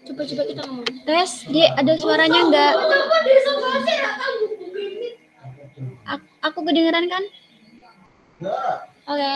Coba kita ngomong. Tes, dia ada suaranya nggak? Aku kedengeran kan? Oke.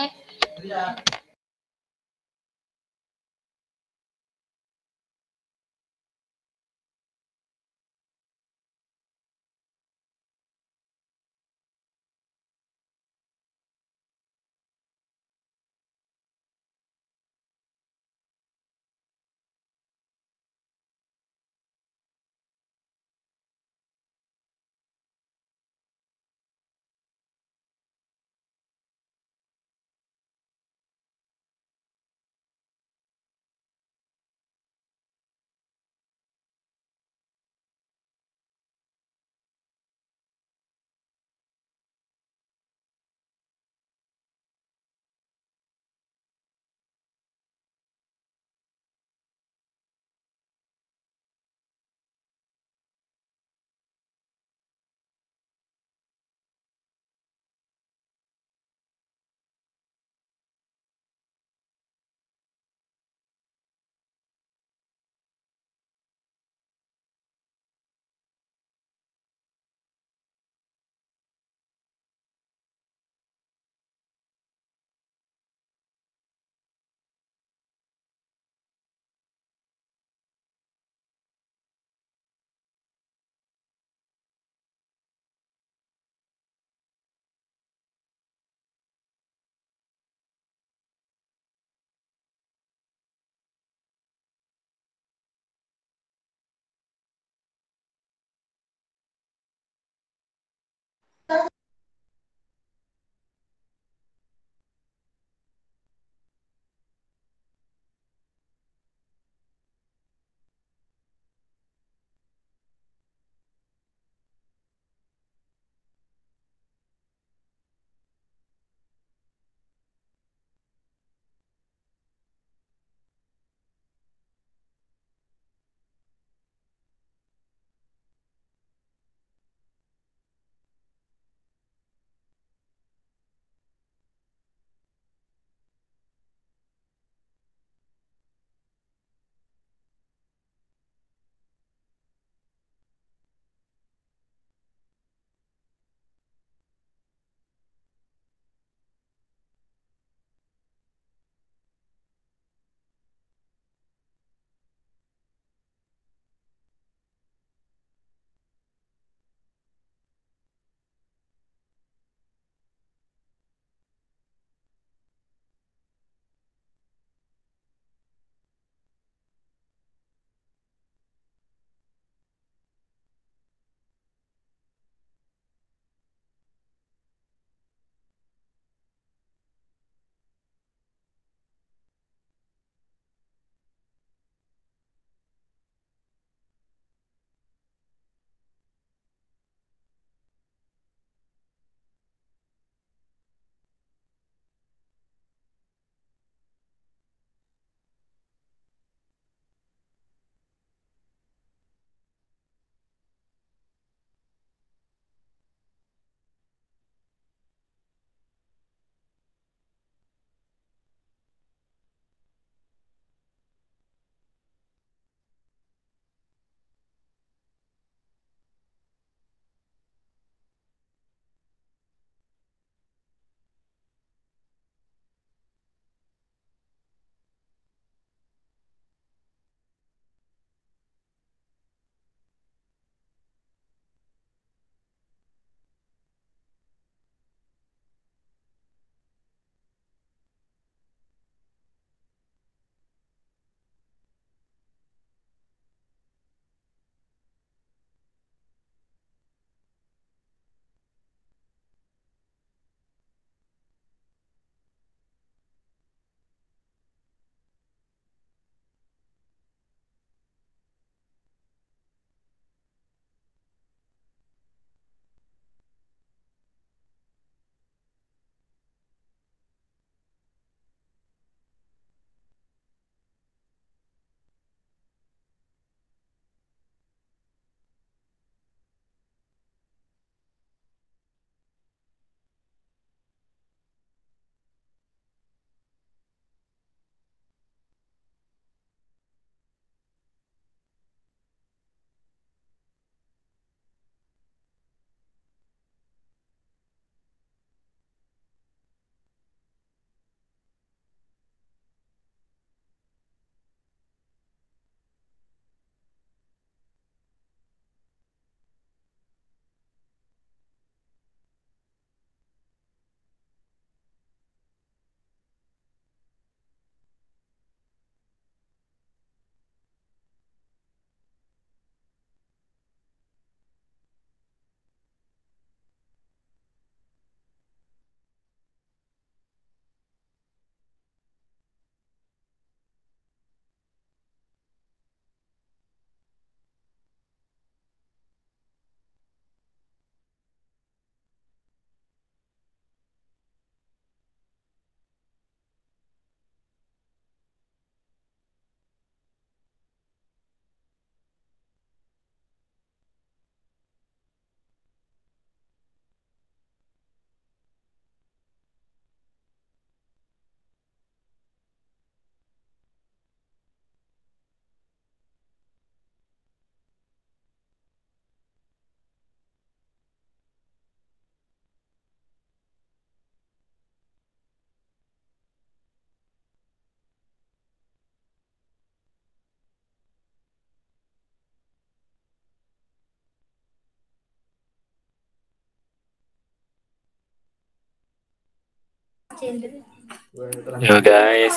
Yo guys,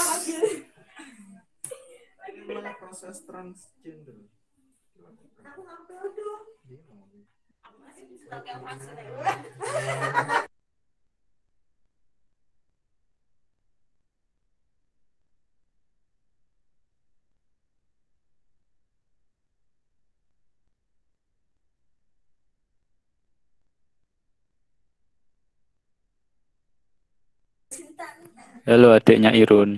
halo adiknya Irun.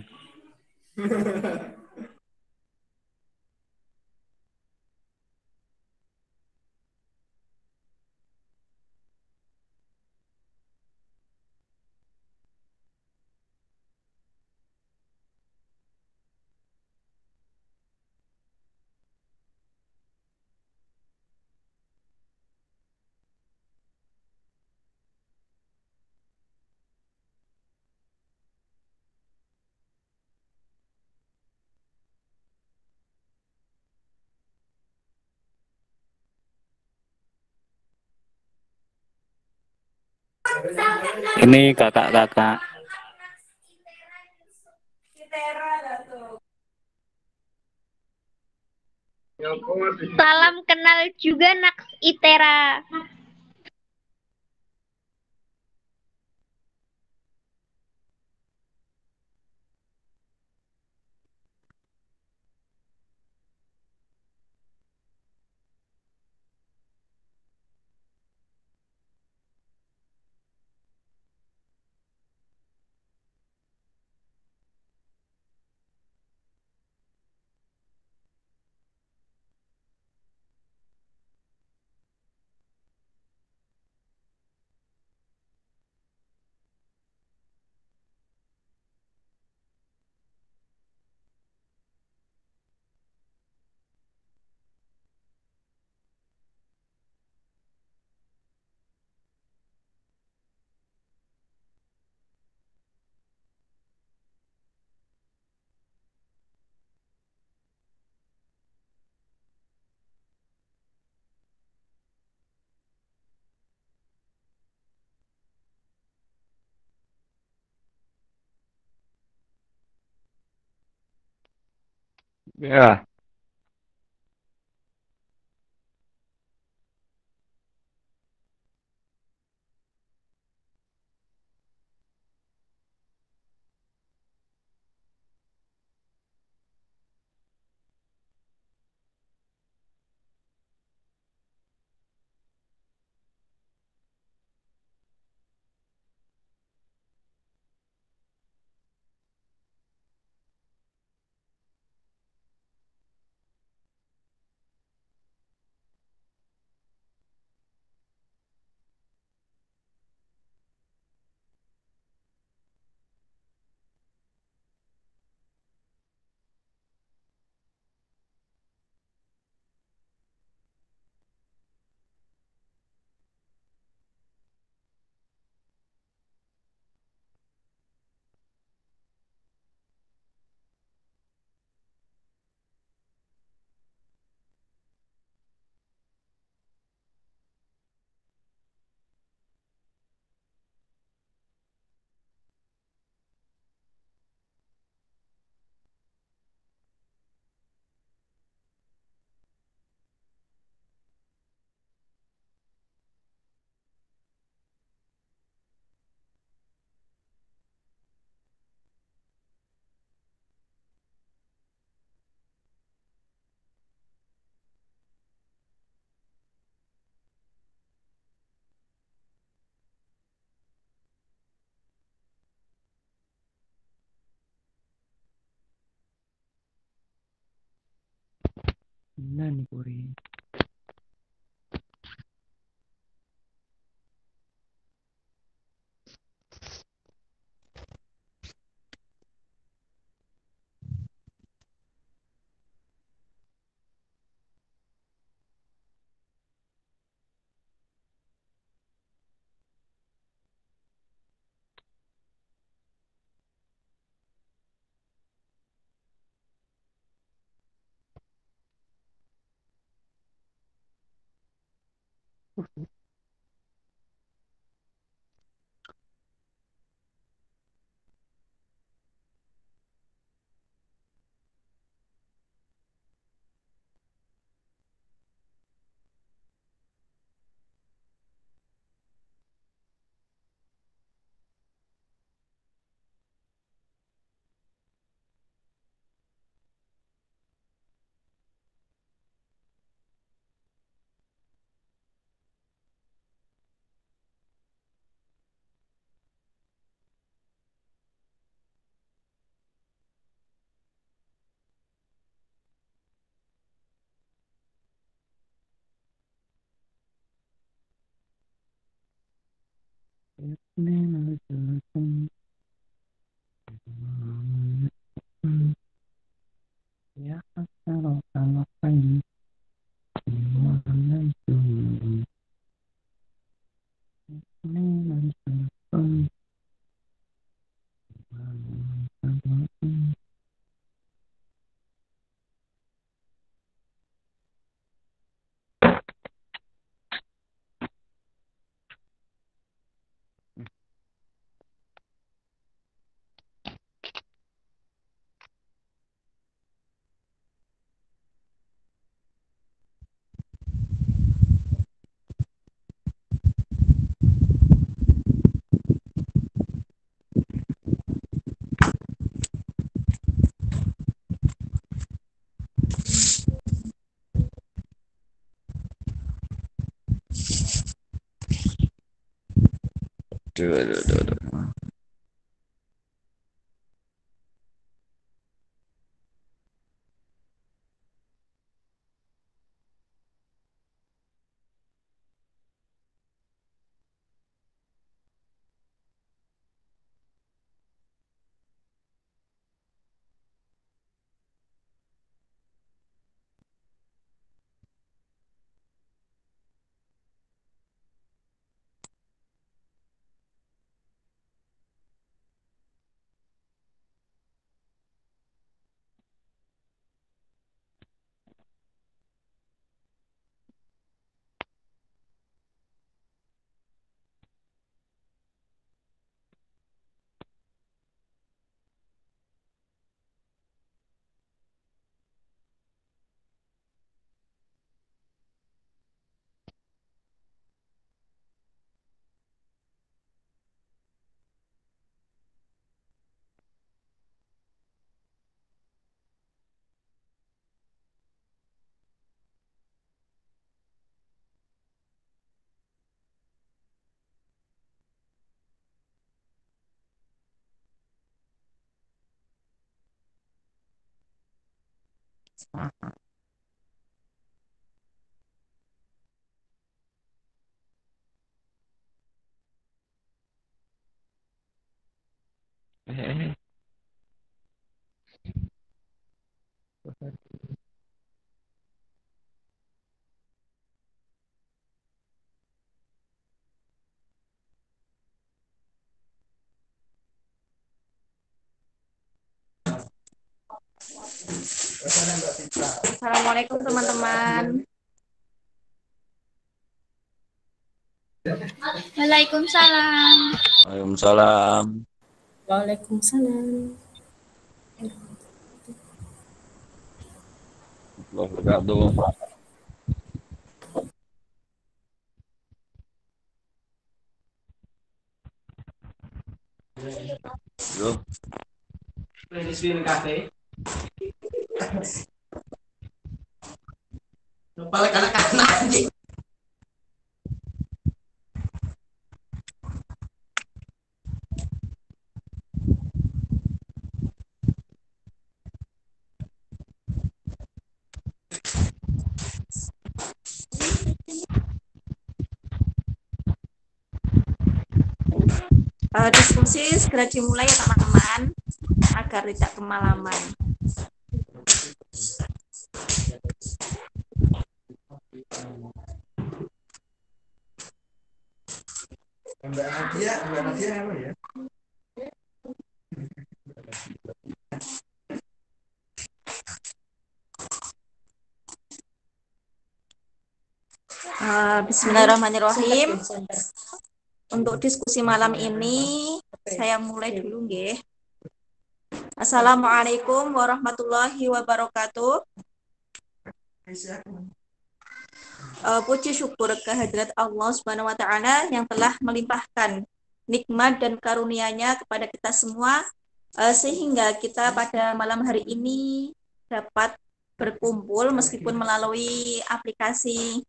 Ini kakak-kakak. Salam kenal juga Naks Itera. Ya, mana nih Puri? Ya, kalau pagi Duh, duh, duh, duh. Eh, Assalamualaikum teman-teman. Waalaikumsalam. Waalaikumsalam. Waalaikumsalam. Wabarakatuh. Loh, Diskusi segera dimulai ya teman-teman agar tidak kemalaman. Bismillahirrahmanirrahim. Untuk diskusi malam ini saya mulai dulu nggih. Assalamualaikum warahmatullahi wabarakatuh. Puji syukur kehadirat Allah Subhanahu wa taala yang telah melimpahkan nikmat dan karunia-Nya kepada kita semua sehingga kita pada malam hari ini dapat berkumpul meskipun melalui aplikasi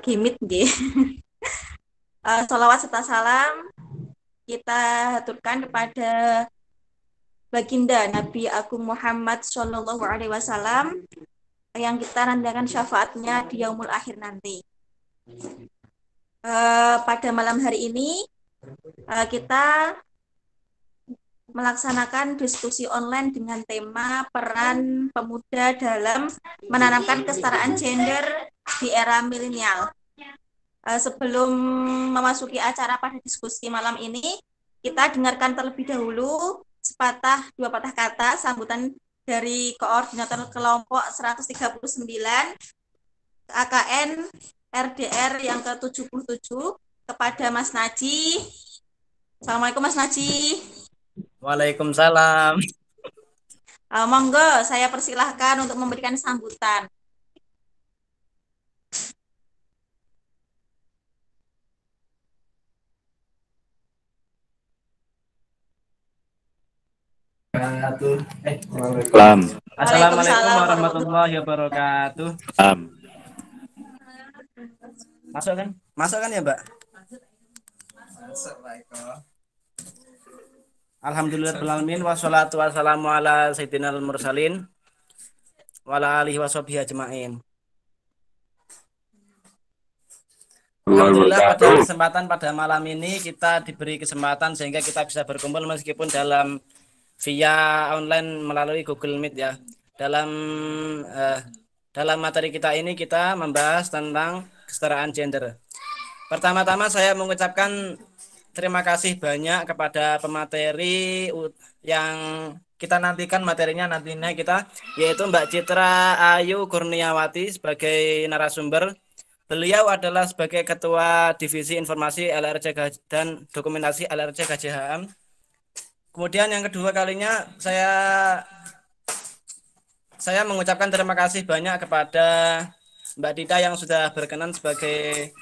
Gimit nggih. Sholawat serta salam kita haturkan kepada baginda Nabi Agung Muhammad Shallallahu Alaihi Wasallam yang kita nantikan syafaatnya di yaumul akhir nanti. Pada malam hari ini kita melaksanakan diskusi online dengan tema peran pemuda dalam menanamkan kesetaraan gender di era milenial. Sebelum memasuki acara pada diskusi malam ini, kita dengarkan terlebih dahulu dua patah kata sambutan dari koordinator kelompok 139 AKN RDR yang ke-77 kepada Mas Naji. Assalamualaikum Mas Naji. Waalaikumsalam. Monggo, saya persilahkan untuk memberikan sambutan. Assalamualaikum warahmatullahi wabarakatuh. Masuk kan? Masuk kan ya, Mbak? Alhamdulillahirrahmanirrahim. Wassalatu wassalamu ala sayyidinal mursalin wa ala alihi washabihi ajmain. Alhamdulillah pada kesempatan pada malam ini kita diberi kesempatan sehingga kita bisa berkumpul meskipun via online melalui Google Meet ya. Dalam materi kita ini kita membahas tentang kesetaraan gender. Pertama-tama saya mengucapkan terima kasih banyak kepada pemateri yang kita nantikan materinya nantinya kita, yaitu Mbak Citra Ayu Kurniawati sebagai narasumber. Beliau adalah sebagai Ketua Divisi Informasi LRC dan Dokumentasi LRC KJHM. Kemudian yang kedua kalinya saya mengucapkan terima kasih banyak kepada Mbak Dita yang sudah berkenan sebagai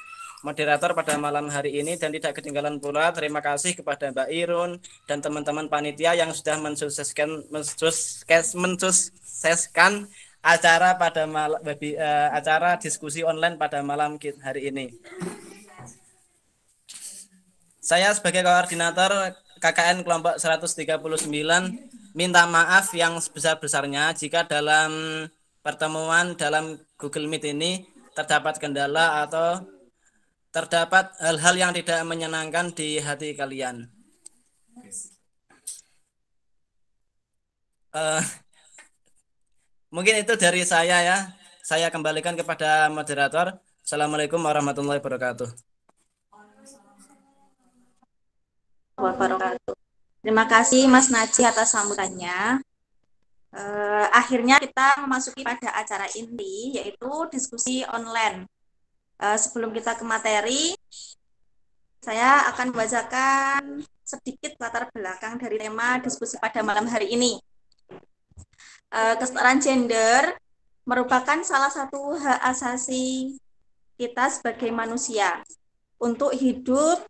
moderator pada malam hari ini, dan tidak ketinggalan pula terima kasih kepada Mbak Irun dan teman-teman panitia yang sudah mensukseskan acara pada acara diskusi online pada malam hari ini. Saya sebagai koordinator KKN kelompok 139 minta maaf yang sebesar-besarnya jika dalam pertemuan dalam Google Meet ini terdapat kendala atau terdapat hal-hal yang tidak menyenangkan di hati kalian. Mungkin itu dari saya ya. Saya kembalikan kepada moderator. Assalamualaikum warahmatullahi wabarakatuh. Terima kasih Mas Naji atas sambutannya. Akhirnya kita memasuki pada acara inti, yaitu diskusi online. Sebelum kita ke materi, saya akan membacakan sedikit latar belakang dari tema diskusi pada malam hari ini. Kesetaraan gender merupakan salah satu hak asasi kita sebagai manusia untuk hidup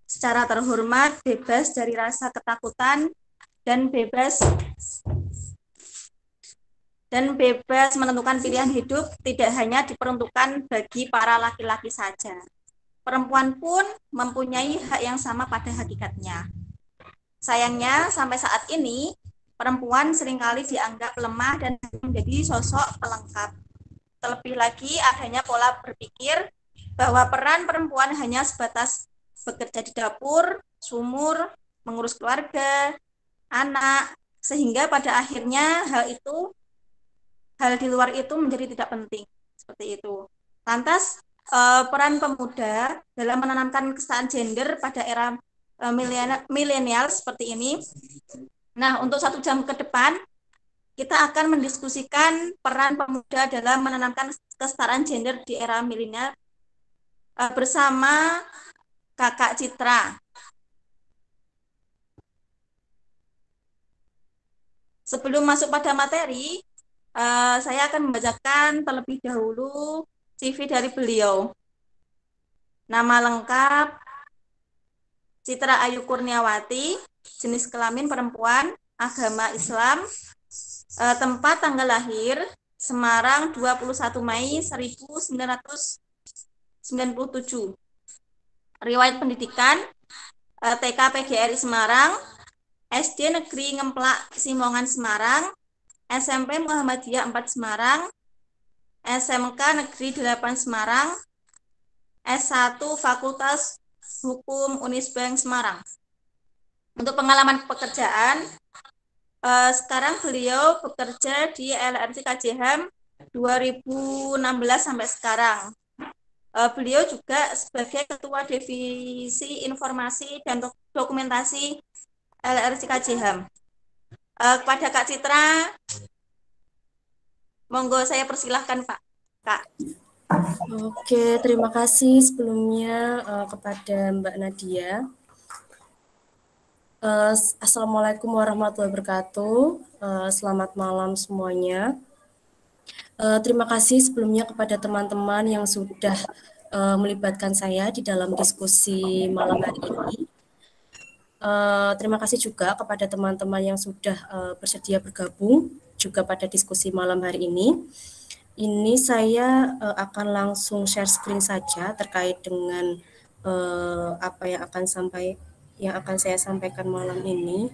secara terhormat, bebas dari rasa ketakutan, dan bebas menentukan pilihan hidup tidak hanya diperuntukkan bagi para laki-laki saja. Perempuan pun mempunyai hak yang sama pada hakikatnya. Sayangnya, sampai saat ini, perempuan seringkali dianggap lemah dan menjadi sosok pelengkap. Terlebih lagi, adanya pola berpikir bahwa peran perempuan hanya sebatas bekerja di dapur, sumur, mengurus keluarga, anak, sehingga pada akhirnya hal di luar itu menjadi tidak penting. Seperti itu. Lantas, peran pemuda dalam menanamkan kesetaraan gender pada era milenial seperti ini. Nah, untuk 1 jam ke depan, kita akan mendiskusikan peran pemuda dalam menanamkan kesetaraan gender di era milenial bersama Kakak Citra. Sebelum masuk pada materi, saya akan membacakan terlebih dahulu CV dari beliau. Nama lengkap Citra Ayu Kurniawati, jenis kelamin perempuan, agama Islam, tempat tanggal lahir Semarang 21 Mei 1997. Riwayat pendidikan TK PGRI Semarang, SD Negeri Ngemplak Simongan Semarang, SMP Muhammadiyah 4 Semarang, SMK Negeri 8 Semarang, S1 Fakultas Hukum Unisbank Semarang. Untuk pengalaman pekerjaan, sekarang beliau bekerja di LRC KJHAM 2016 sampai sekarang. Beliau juga sebagai Ketua Divisi Informasi dan Dokumentasi LRC KJHAM. Kepada Kak Citra, monggo saya persilahkan Pak. Kak. Oke, terima kasih sebelumnya kepada Mbak Nadia. Assalamualaikum warahmatullahi wabarakatuh. Selamat malam semuanya. Terima kasih sebelumnya kepada teman-teman yang sudah melibatkan saya di dalam diskusi malam hari ini. Terima kasih juga kepada teman-teman yang sudah bersedia bergabung juga pada diskusi malam hari ini. Ini saya akan langsung share screen saja terkait dengan apa yang akan saya sampaikan malam ini.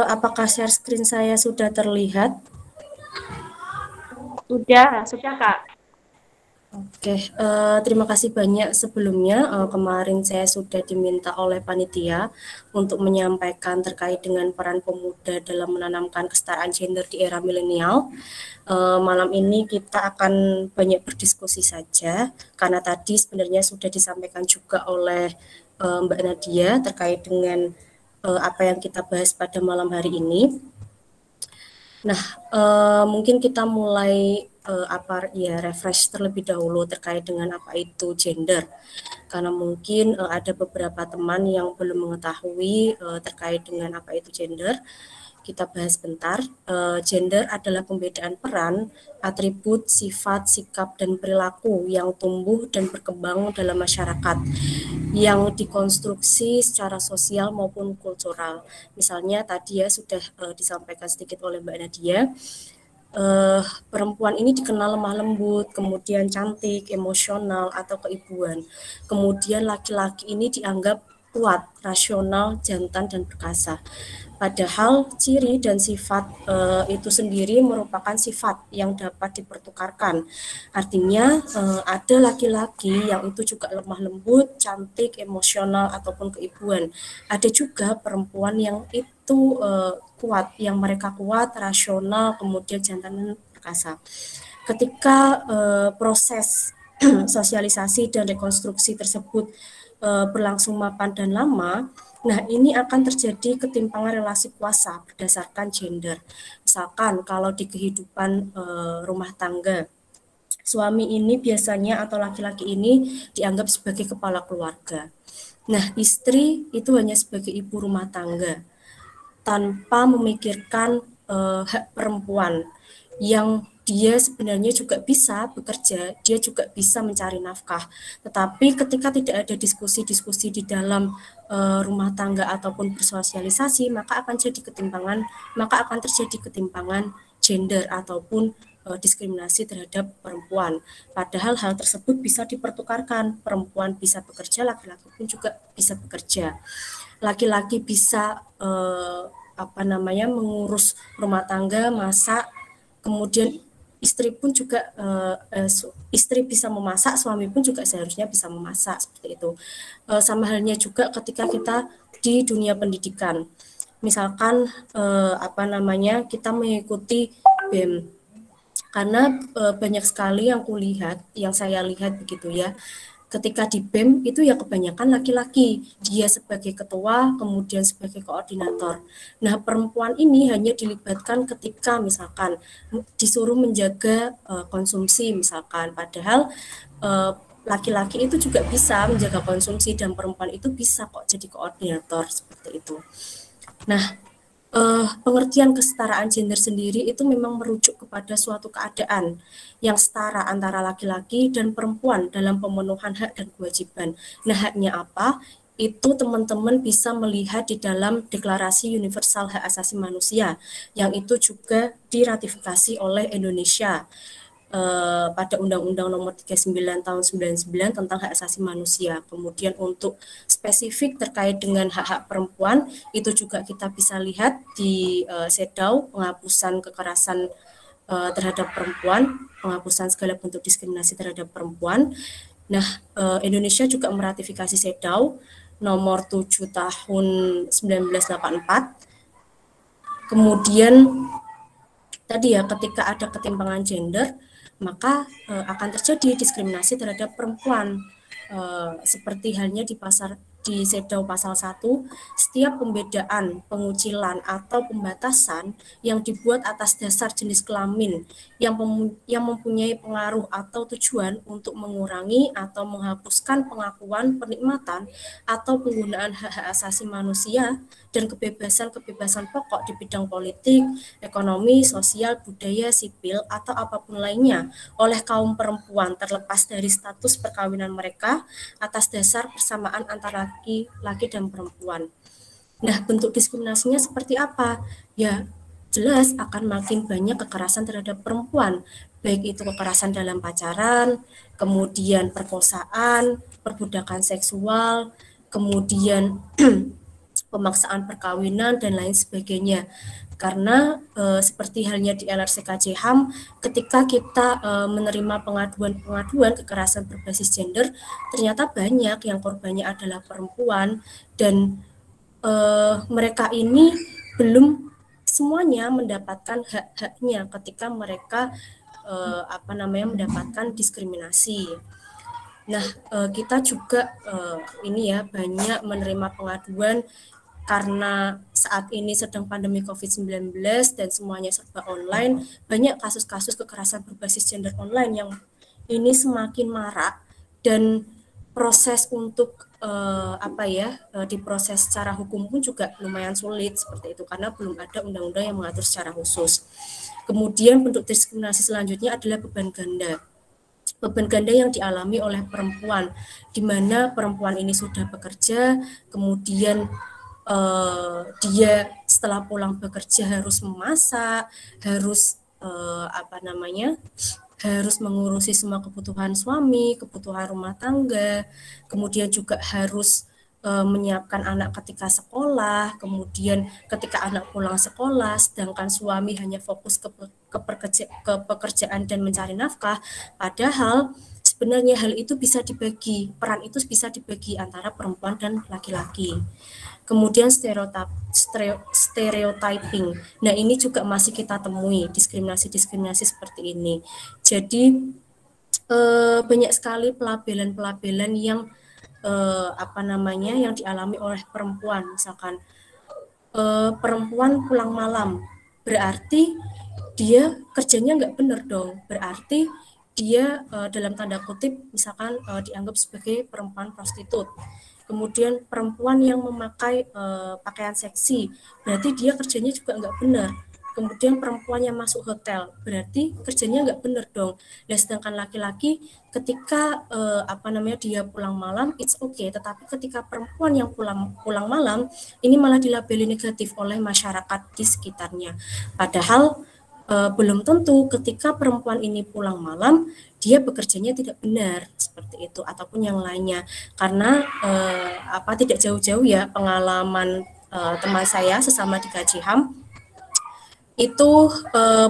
Apakah share screen saya sudah terlihat? Sudah Kak. Oke, terima kasih banyak sebelumnya. Kemarin saya sudah diminta oleh panitia untuk menyampaikan terkait dengan peran pemuda dalam menanamkan kesetaraan gender di era milenial. Malam ini kita akan banyak berdiskusi saja, karena tadi sebenarnya sudah disampaikan juga oleh Mbak Nadia terkait dengan apa yang kita bahas pada malam hari ini. Nah, mungkin kita mulai refresh terlebih dahulu terkait dengan apa itu gender, karena mungkin ada beberapa teman yang belum mengetahui terkait dengan apa itu gender. Kita bahas bentar. Gender adalah pembedaan peran, atribut, sifat, sikap, dan perilaku yang tumbuh dan berkembang dalam masyarakat, yang dikonstruksi secara sosial maupun kultural. Misalnya tadi ya sudah disampaikan sedikit oleh Mbak Nadia, perempuan ini dikenal lemah lembut, kemudian cantik, emosional, atau keibuan. Kemudian laki-laki ini dianggap kuat, rasional, jantan, dan perkasa. Padahal ciri dan sifat itu sendiri merupakan sifat yang dapat dipertukarkan. Artinya ada laki-laki yang itu juga lemah lembut, cantik, emosional, ataupun keibuan. Ada juga perempuan yang itu kuat, yang mereka kuat, rasional, kemudian jantan dan perkasa. Ketika proses sosialisasi dan rekonstruksi tersebut berlangsung mapan dan lama, nah ini akan terjadi ketimpangan relasi kuasa berdasarkan gender. Misalkan kalau di kehidupan rumah tangga, suami ini biasanya atau laki-laki ini dianggap sebagai kepala keluarga. Nah, istri itu hanya sebagai ibu rumah tangga, tanpa memikirkan hak perempuan yang dia sebenarnya juga bisa bekerja, dia juga bisa mencari nafkah. Tetapi ketika tidak ada diskusi-diskusi di dalam rumah tangga ataupun bersosialisasi, maka akan terjadi ketimpangan gender ataupun diskriminasi terhadap perempuan. Padahal hal tersebut bisa dipertukarkan, perempuan bisa bekerja, laki-laki pun juga bisa bekerja. Laki-laki bisa mengurus rumah tangga, masak, kemudian istri pun juga istri bisa memasak, suami pun juga seharusnya bisa memasak, seperti itu. Sama halnya juga ketika kita di dunia pendidikan, misalkan kita mengikuti BEM, karena banyak sekali yang saya lihat begitu ya. Ketika di BEM itu ya kebanyakan laki-laki, dia sebagai ketua, kemudian sebagai koordinator. Nah, perempuan ini hanya dilibatkan ketika misalkan disuruh menjaga konsumsi misalkan, padahal laki-laki itu juga bisa menjaga konsumsi dan perempuan itu bisa kok jadi koordinator, seperti itu. Nah, pengertian kesetaraan gender sendiri itu memang merujuk kepada suatu keadaan yang setara antara laki-laki dan perempuan dalam pemenuhan hak dan kewajiban. Nah, haknya apa? itu teman-teman bisa melihat di dalam Deklarasi Universal Hak Asasi Manusia yang itu juga diratifikasi oleh Indonesia pada Undang-Undang Nomor 39 Tahun 99 tentang hak asasi manusia. Kemudian untuk spesifik terkait dengan hak-hak perempuan itu juga kita bisa lihat di CEDAW, penghapusan kekerasan terhadap perempuan, penghapusan segala bentuk diskriminasi terhadap perempuan. Nah, Indonesia juga meratifikasi CEDAW nomor 7 tahun 1984. Kemudian tadi ya, ketika ada ketimpangan gender, maka akan terjadi diskriminasi terhadap perempuan. Seperti halnya di CEDAW pasal 1, setiap pembedaan, pengucilan atau pembatasan yang dibuat atas dasar jenis kelamin yang mempunyai pengaruh atau tujuan untuk mengurangi atau menghapuskan pengakuan, penikmatan atau penggunaan hak-hak asasi manusia dan kebebasan-kebebasan pokok di bidang politik, ekonomi, sosial, budaya, sipil, atau apapun lainnya oleh kaum perempuan terlepas dari status perkawinan mereka atas dasar persamaan antara laki-laki dan perempuan. Nah, bentuk diskriminasinya seperti apa? Ya, jelas akan makin banyak kekerasan terhadap perempuan, baik itu kekerasan dalam pacaran, kemudian perkosaan, perbudakan seksual, kemudian pemaksaan perkawinan, dan lain sebagainya. Karena seperti halnya di LRCKJ HAM, ketika kita menerima pengaduan kekerasan berbasis gender, ternyata banyak yang korbannya adalah perempuan, dan mereka ini belum semuanya mendapatkan hak-haknya ketika mereka mendapatkan diskriminasi. Nah, kita juga ini ya banyak menerima pengaduan karena saat ini sedang pandemi COVID-19 dan semuanya serba online, banyak kasus-kasus kekerasan berbasis gender online yang ini semakin marak, dan proses untuk diproses secara hukum pun juga lumayan sulit seperti itu karena belum ada undang-undang yang mengatur secara khusus. Kemudian bentuk diskriminasi selanjutnya adalah beban ganda. Beban ganda yang dialami oleh perempuan, di mana perempuan ini sudah bekerja, kemudian dia setelah pulang bekerja harus memasak, harus harus mengurusi semua kebutuhan suami, kebutuhan rumah tangga, kemudian juga harus menyiapkan anak ketika sekolah, kemudian ketika anak pulang sekolah, sedangkan suami hanya fokus ke pekerjaan dan mencari nafkah, padahal sebenarnya hal itu bisa dibagi, peran itu bisa dibagi antara perempuan dan laki-laki. Kemudian stereotyping. Nah, ini juga masih kita temui diskriminasi seperti ini. Jadi banyak sekali pelabelan yang yang dialami oleh perempuan. Misalkan perempuan pulang malam, berarti dia kerjanya nggak benar dong. Berarti dia dalam tanda kutip misalkan dianggap sebagai perempuan prostitut. Kemudian perempuan yang memakai pakaian seksi, berarti dia kerjanya juga nggak benar. Kemudian perempuan yang masuk hotel, berarti kerjanya nggak benar dong. Dan sedangkan laki-laki ketika dia pulang malam, it's okay. Tetapi ketika perempuan yang pulang malam, ini malah dilabeli negatif oleh masyarakat di sekitarnya. Padahal belum tentu ketika perempuan ini pulang malam dia bekerjanya tidak benar seperti itu ataupun yang lainnya, karena tidak jauh-jauh ya pengalaman teman saya sesama di KJ HAM itu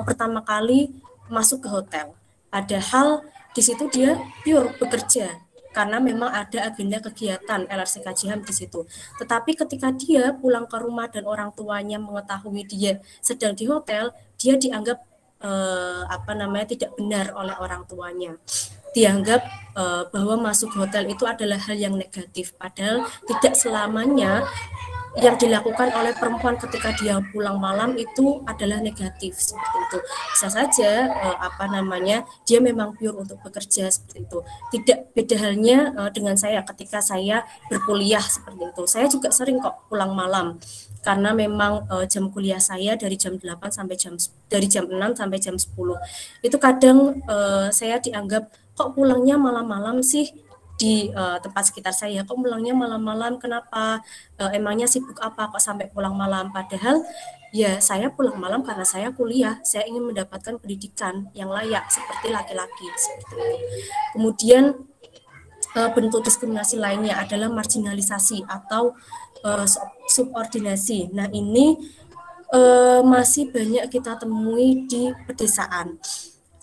pertama kali masuk ke hotel, padahal di situ dia pure bekerja karena memang ada agenda kegiatan LRCKJ HAM di situ. Tetapi ketika dia pulang ke rumah dan orang tuanya mengetahui dia sedang di hotel, dia dianggap tidak benar oleh orang tuanya. Dianggap bahwa masuk hotel itu adalah hal yang negatif, padahal tidak selamanya yang dilakukan oleh perempuan ketika dia pulang malam itu adalah negatif seperti itu. Bisa saja dia memang pure untuk bekerja seperti itu. Tidak beda halnya dengan saya ketika saya berkuliah seperti itu. Saya juga sering kok pulang malam karena memang jam kuliah saya dari jam 8 sampai dari jam 6 sampai jam 10. Itu kadang saya dianggap kok pulangnya malam-malam sih, di tempat sekitar saya, kok pulangnya malam-malam, kenapa, emangnya sibuk apa kok sampai pulang malam, padahal ya saya pulang malam karena saya kuliah, saya ingin mendapatkan pendidikan yang layak seperti laki-laki seperti itu. Kemudian bentuk diskriminasi lainnya adalah marginalisasi atau subordinasi. Nah, ini masih banyak kita temui di pedesaan.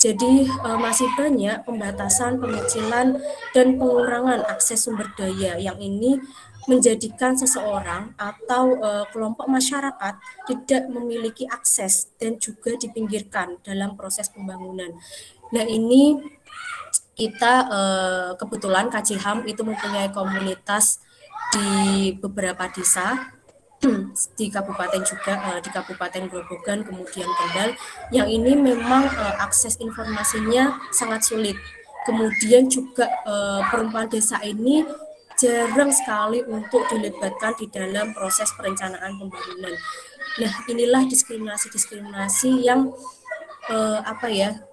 Jadi masih banyak pembatasan, pengecilan, dan pengurangan akses sumber daya yang ini menjadikan seseorang atau kelompok masyarakat tidak memiliki akses dan juga dipinggirkan dalam proses pembangunan. Nah, ini kita kebetulan KJHAM itu mempunyai komunitas di beberapa desa di kabupaten juga, di Kabupaten Grobogan, kemudian Kendal, yang ini memang akses informasinya sangat sulit. Kemudian juga perempuan desa ini jarang sekali untuk dilibatkan di dalam proses perencanaan pembangunan. Nah, inilah diskriminasi yang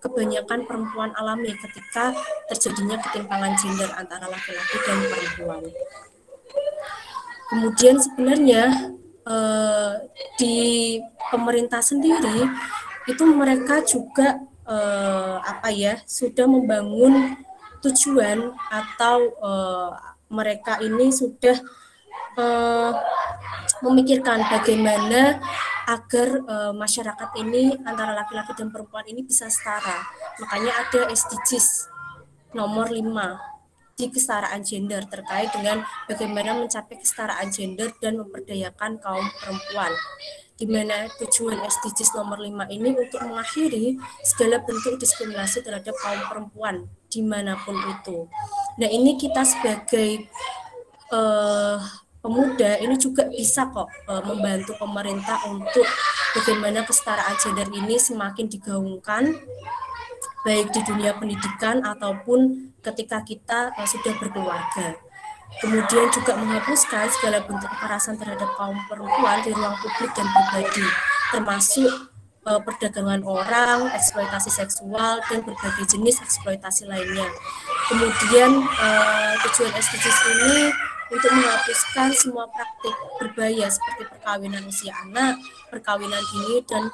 kebanyakan perempuan alami ketika terjadinya ketimpangan gender antara laki-laki dan perempuan. Kemudian sebenarnya di pemerintah sendiri itu mereka juga sudah membangun tujuan atau mereka ini sudah memikirkan bagaimana agar masyarakat ini antara laki-laki dan perempuan ini bisa setara. Makanya ada SDGs nomor 5 di kesetaraan gender terkait dengan bagaimana mencapai kesetaraan gender dan memperdayakan kaum perempuan, di mana tujuan SDGs nomor 5 ini untuk mengakhiri segala bentuk diskriminasi terhadap kaum perempuan dimanapun itu. Nah, ini kita sebagai pemuda ini juga bisa kok membantu pemerintah untuk bagaimana kesetaraan gender ini semakin digaungkan baik di dunia pendidikan ataupun ketika kita sudah berkeluarga. Kemudian juga menghapuskan segala bentuk kekerasan terhadap kaum perempuan di ruang publik dan pribadi, termasuk perdagangan orang, eksploitasi seksual, dan berbagai jenis eksploitasi lainnya. Kemudian tujuan SDGs ini untuk menghapuskan semua praktik berbahaya seperti perkawinan usia anak, perkawinan dini, dan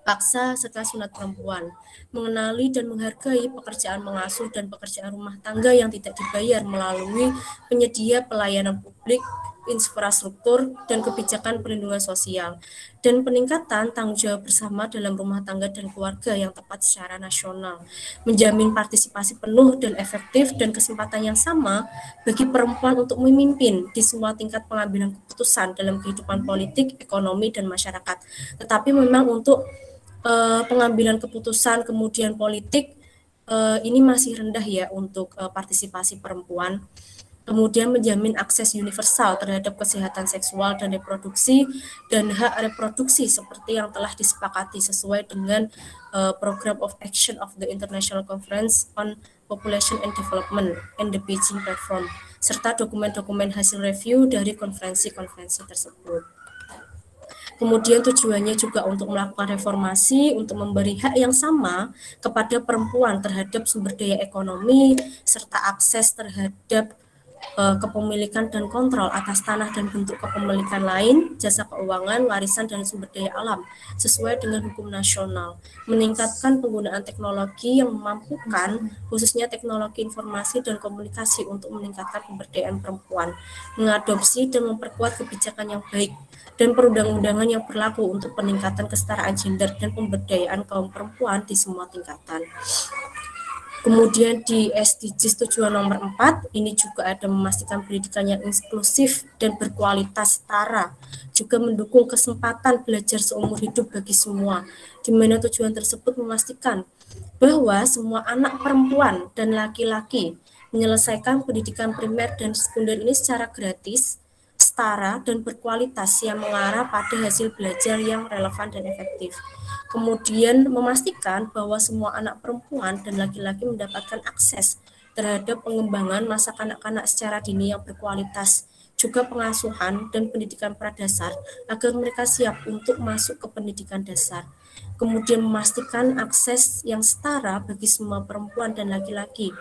paksa serta sunat perempuan, mengenali dan menghargai pekerjaan mengasuh dan pekerjaan rumah tangga yang tidak dibayar melalui penyedia pelayanan publik, infrastruktur, dan kebijakan perlindungan sosial, dan peningkatan tanggung jawab bersama dalam rumah tangga dan keluarga yang tepat secara nasional, menjamin partisipasi penuh dan efektif dan kesempatan yang sama bagi perempuan untuk memimpin di semua tingkat pengambilan keputusan dalam kehidupan politik, ekonomi, dan masyarakat. Tetapi memang untuk pengambilan keputusan kemudian politik ini masih rendah ya untuk partisipasi perempuan. Kemudian menjamin akses universal terhadap kesehatan seksual dan reproduksi dan hak reproduksi seperti yang telah disepakati sesuai dengan Program of Action of the International Conference on Population and Development and the Beijing Platform, serta dokumen-dokumen hasil review dari konferensi-konferensi tersebut. Kemudian tujuannya juga untuk melakukan reformasi, untuk memberi hak yang sama kepada perempuan terhadap sumber daya ekonomi, serta akses terhadap kepemilikan dan kontrol atas tanah dan bentuk kepemilikan lain, jasa keuangan, warisan, dan sumber daya alam, sesuai dengan hukum nasional. Meningkatkan penggunaan teknologi yang memampukan, khususnya teknologi informasi dan komunikasi untuk meningkatkan pemberdayaan perempuan, mengadopsi dan memperkuat kebijakan yang baik, dan perundang-undangan yang berlaku untuk peningkatan kesetaraan gender dan pemberdayaan kaum perempuan di semua tingkatan. Kemudian di SDGs tujuan nomor 4, ini juga ada memastikan pendidikan yang inklusif dan berkualitas setara, juga mendukung kesempatan belajar seumur hidup bagi semua, di mana tujuan tersebut memastikan bahwa semua anak perempuan dan laki-laki menyelesaikan pendidikan primer dan sekunder ini secara gratis, setara, dan berkualitas yang mengarah pada hasil belajar yang relevan dan efektif. Kemudian memastikan bahwa semua anak perempuan dan laki-laki mendapatkan akses terhadap pengembangan masa kanak-kanak secara dini yang berkualitas, juga pengasuhan dan pendidikan pradasar agar mereka siap untuk masuk ke pendidikan dasar. Kemudian memastikan akses yang setara bagi semua perempuan dan laki-laki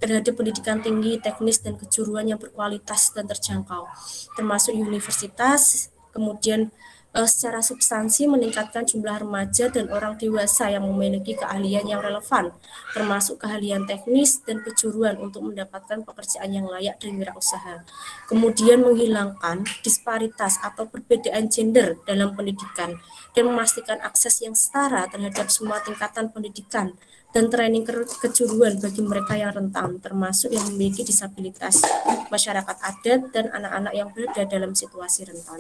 terhadap pendidikan tinggi, teknis, dan kejuruan yang berkualitas dan terjangkau, termasuk universitas. Kemudian secara substansi meningkatkan jumlah remaja dan orang dewasa yang memiliki keahlian yang relevan, termasuk keahlian teknis dan kejuruan untuk mendapatkan pekerjaan yang layak dan wirausaha. Kemudian menghilangkan disparitas atau perbedaan gender dalam pendidikan dan memastikan akses yang setara terhadap semua tingkatan pendidikan dan training kejuruan bagi mereka yang rentan, termasuk yang memiliki disabilitas, masyarakat adat, dan anak-anak yang berada dalam situasi rentan.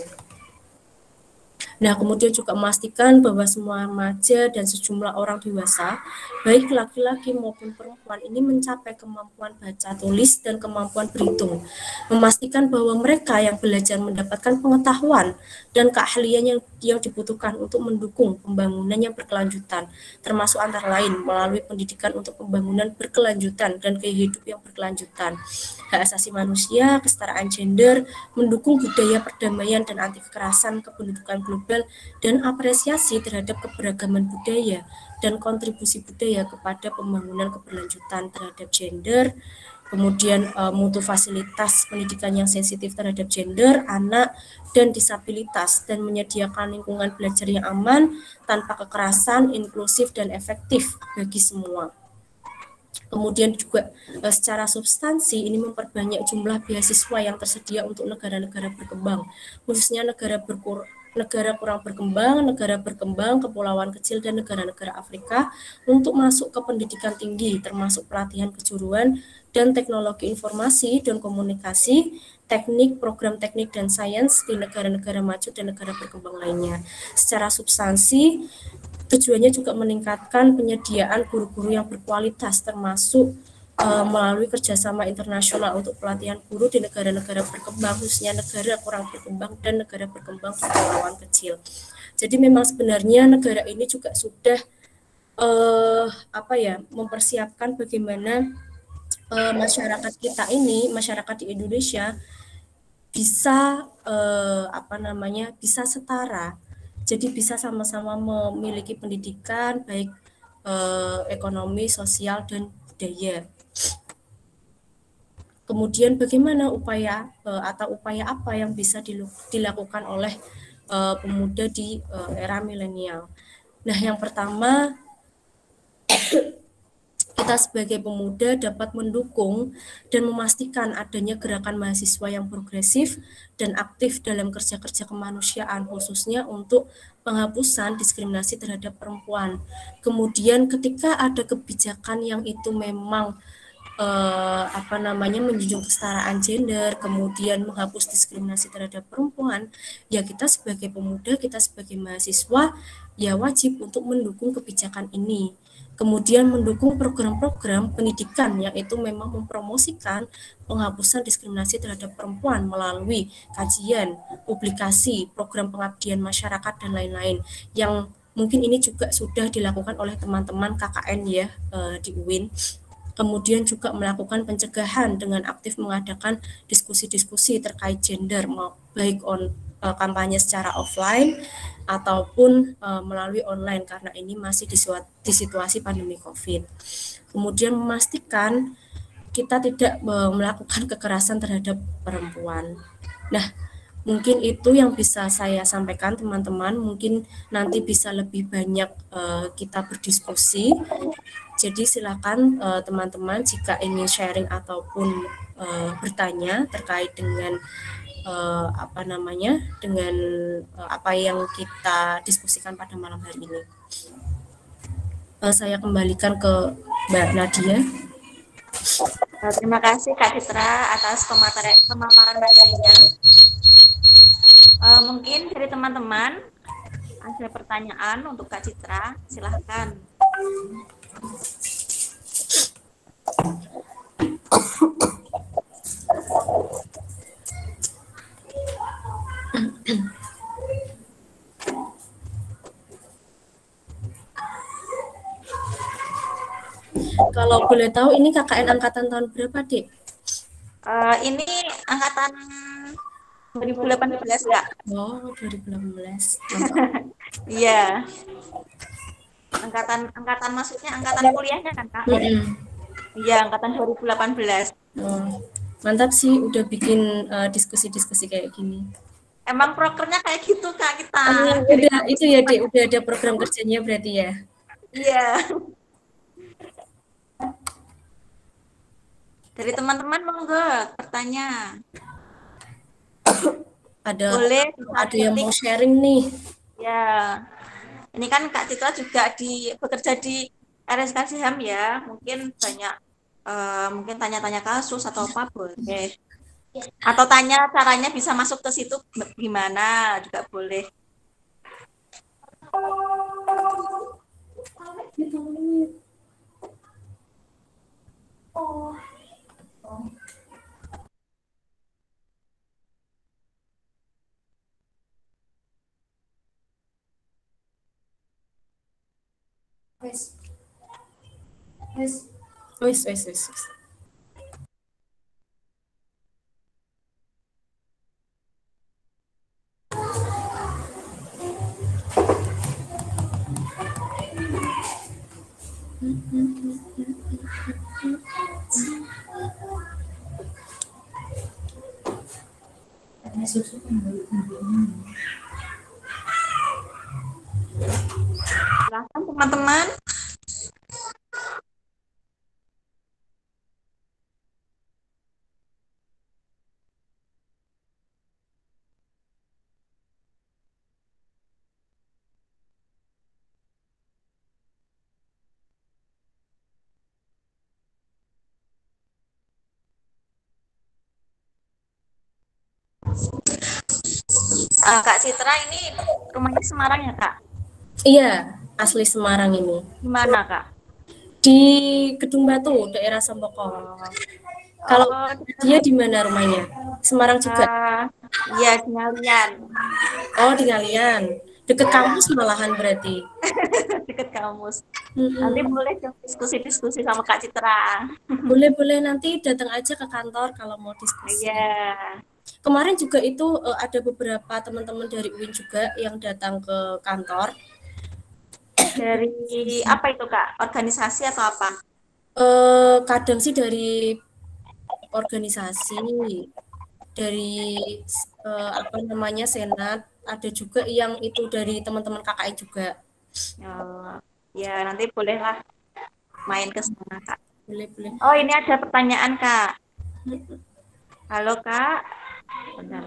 Nah, kemudian juga memastikan bahwa semua remaja dan sejumlah orang dewasa, baik laki-laki maupun perempuan, ini mencapai kemampuan baca tulis dan kemampuan berhitung. Memastikan bahwa mereka yang belajar mendapatkan pengetahuan dan keahlian yang dibutuhkan untuk mendukung pembangunan yang berkelanjutan, termasuk antara lain melalui pendidikan untuk pembangunan berkelanjutan dan gaya hidup yang berkelanjutan, hak asasi manusia, kesetaraan gender, mendukung budaya perdamaian dan anti kekerasan, kependudukan global, dan apresiasi terhadap keberagaman budaya dan kontribusi budaya kepada pembangunan keberlanjutan terhadap gender. Kemudian mutu fasilitas pendidikan yang sensitif terhadap gender, anak, dan disabilitas, dan menyediakan lingkungan belajar yang aman, tanpa kekerasan, inklusif, dan efektif bagi semua. Kemudian juga secara substansi ini memperbanyak jumlah beasiswa yang tersedia untuk negara-negara berkembang, khususnya negara kurang berkembang, negara berkembang, kepulauan kecil, dan negara-negara Afrika untuk masuk ke pendidikan tinggi, termasuk pelatihan kejuruan dan teknologi informasi dan komunikasi, teknik, program teknik, dan sains di negara-negara maju dan negara berkembang lainnya. Secara substansi, tujuannya juga meningkatkan penyediaan guru-guru yang berkualitas, termasuk melalui kerjasama internasional untuk pelatihan guru di negara-negara berkembang, khususnya negara kurang berkembang dan negara berkembang kepulauan kecil. Jadi memang sebenarnya negara ini juga sudah mempersiapkan bagaimana masyarakat kita ini, masyarakat di Indonesia bisa bisa setara. Jadi bisa sama-sama memiliki pendidikan baik ekonomi, sosial, dan budaya. Kemudian bagaimana upaya apa yang bisa dilakukan oleh pemuda di era milenial. Nah, yang pertama, kita sebagai pemuda dapat mendukung dan memastikan adanya gerakan mahasiswa yang progresif dan aktif dalam kerja-kerja kemanusiaan, khususnya untuk penghapusan diskriminasi terhadap perempuan. Kemudian ketika ada kebijakan yang itu memang menjunjung kesetaraan gender, kemudian menghapus diskriminasi terhadap perempuan, ya kita sebagai pemuda, kita sebagai mahasiswa, ya wajib untuk mendukung kebijakan ini. Kemudian mendukung program-program pendidikan yang itu memang mempromosikan penghapusan diskriminasi terhadap perempuan melalui kajian, publikasi, program pengabdian masyarakat, dan lain-lain, yang mungkin ini juga sudah dilakukan oleh teman-teman KKN ya di UIN. Kemudian juga melakukan pencegahan dengan aktif mengadakan diskusi-diskusi terkait gender, baik kampanye secara offline ataupun melalui online, karena ini masih di situasi pandemi COVID. Kemudian memastikan kita tidak melakukan kekerasan terhadap perempuan. Nah, mungkin itu yang bisa saya sampaikan teman-teman, mungkin nanti bisa lebih banyak kita berdiskusi. Jadi silakan teman-teman jika ingin sharing ataupun bertanya terkait dengan apa yang kita diskusikan pada malam hari ini. Saya kembalikan ke Mbak Nadia. Terima kasih Kak Citra atas pemaparan materinya. Mungkin dari teman-teman ada pertanyaan untuk Kak Citra, silahkan. Kalau boleh tahu ini KKN angkatan tahun berapa, Dik? Ini angkatan 2018 Kak. Oh, 2018. Mantap. Iya. Angkatan maksudnya angkatan kuliahnya kan Kak? Iya, angkatan 2018. Oh, mantap sih udah bikin diskusi-diskusi kayak gini. Emang prokernya kayak gitu Kak kita. Udah itu ya Dek, udah ada program kerjanya berarti ya. Iya. Dari teman-teman monggo bertanya. Boleh Ada yang mau sharing nih. Ya. Ini kan Kak Citra juga bekerja di RSK Siham ya. Mungkin banyak mungkin tanya-tanya kasus atau apa boleh. Atau tanya caranya bisa masuk ke situ gimana juga boleh. Wes. Silakan teman-teman. Kak Citra ini rumahnya Semarang ya Kak? Iya, asli Semarang ini. Gimana Kak? Di Gedung Batu, daerah Semboko. Kalau dia di mana rumahnya? Semarang juga? Iya, di Ngalian. Oh, di Ngalian. Deket kampus malahan berarti. Deket kampus. Nanti boleh diskusi-diskusi sama Kak Citra. Boleh nanti datang aja ke kantor kalau mau diskusi. Iya. Kemarin juga itu ada beberapa teman-teman dari UIN juga yang datang ke kantor. Dari apa itu Kak? Organisasi atau apa? Kadang sih dari organisasi, dari apa namanya senat, ada juga yang itu dari teman-teman KKI juga. Ya nanti bolehlah main ke sana Kak. Boleh. Oh ini ada pertanyaan Kak. Halo Kak. Benar.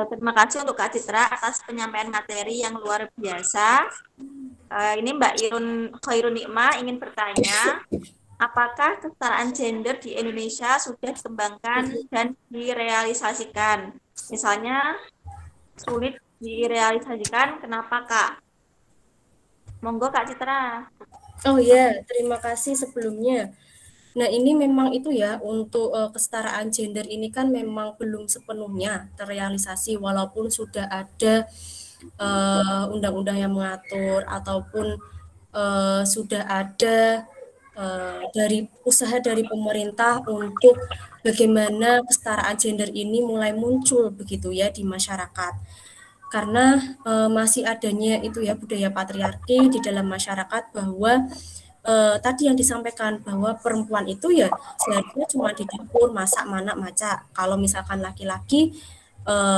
Terima kasih untuk Kak Citra atas penyampaian materi yang luar biasa. Ini Mbak Khairun Nikma ingin bertanya, apakah kesetaraan gender di Indonesia sudah dikembangkan dan direalisasikan? Misalnya sulit direalisasikan, kenapa Kak? Monggo Kak Citra. Oh ya, terima kasih sebelumnya. Nah ini memang itu ya, untuk kesetaraan gender ini kan memang belum sepenuhnya terrealisasi walaupun sudah ada undang-undang yang mengatur ataupun sudah ada dari usaha dari pemerintah untuk bagaimana kesetaraan gender ini mulai muncul begitu ya di masyarakat. Karena masih adanya itu ya budaya patriarki di dalam masyarakat bahwa tadi yang disampaikan bahwa perempuan itu ya seharusnya cuma di dapur masak manak maca. Kalau misalkan laki-laki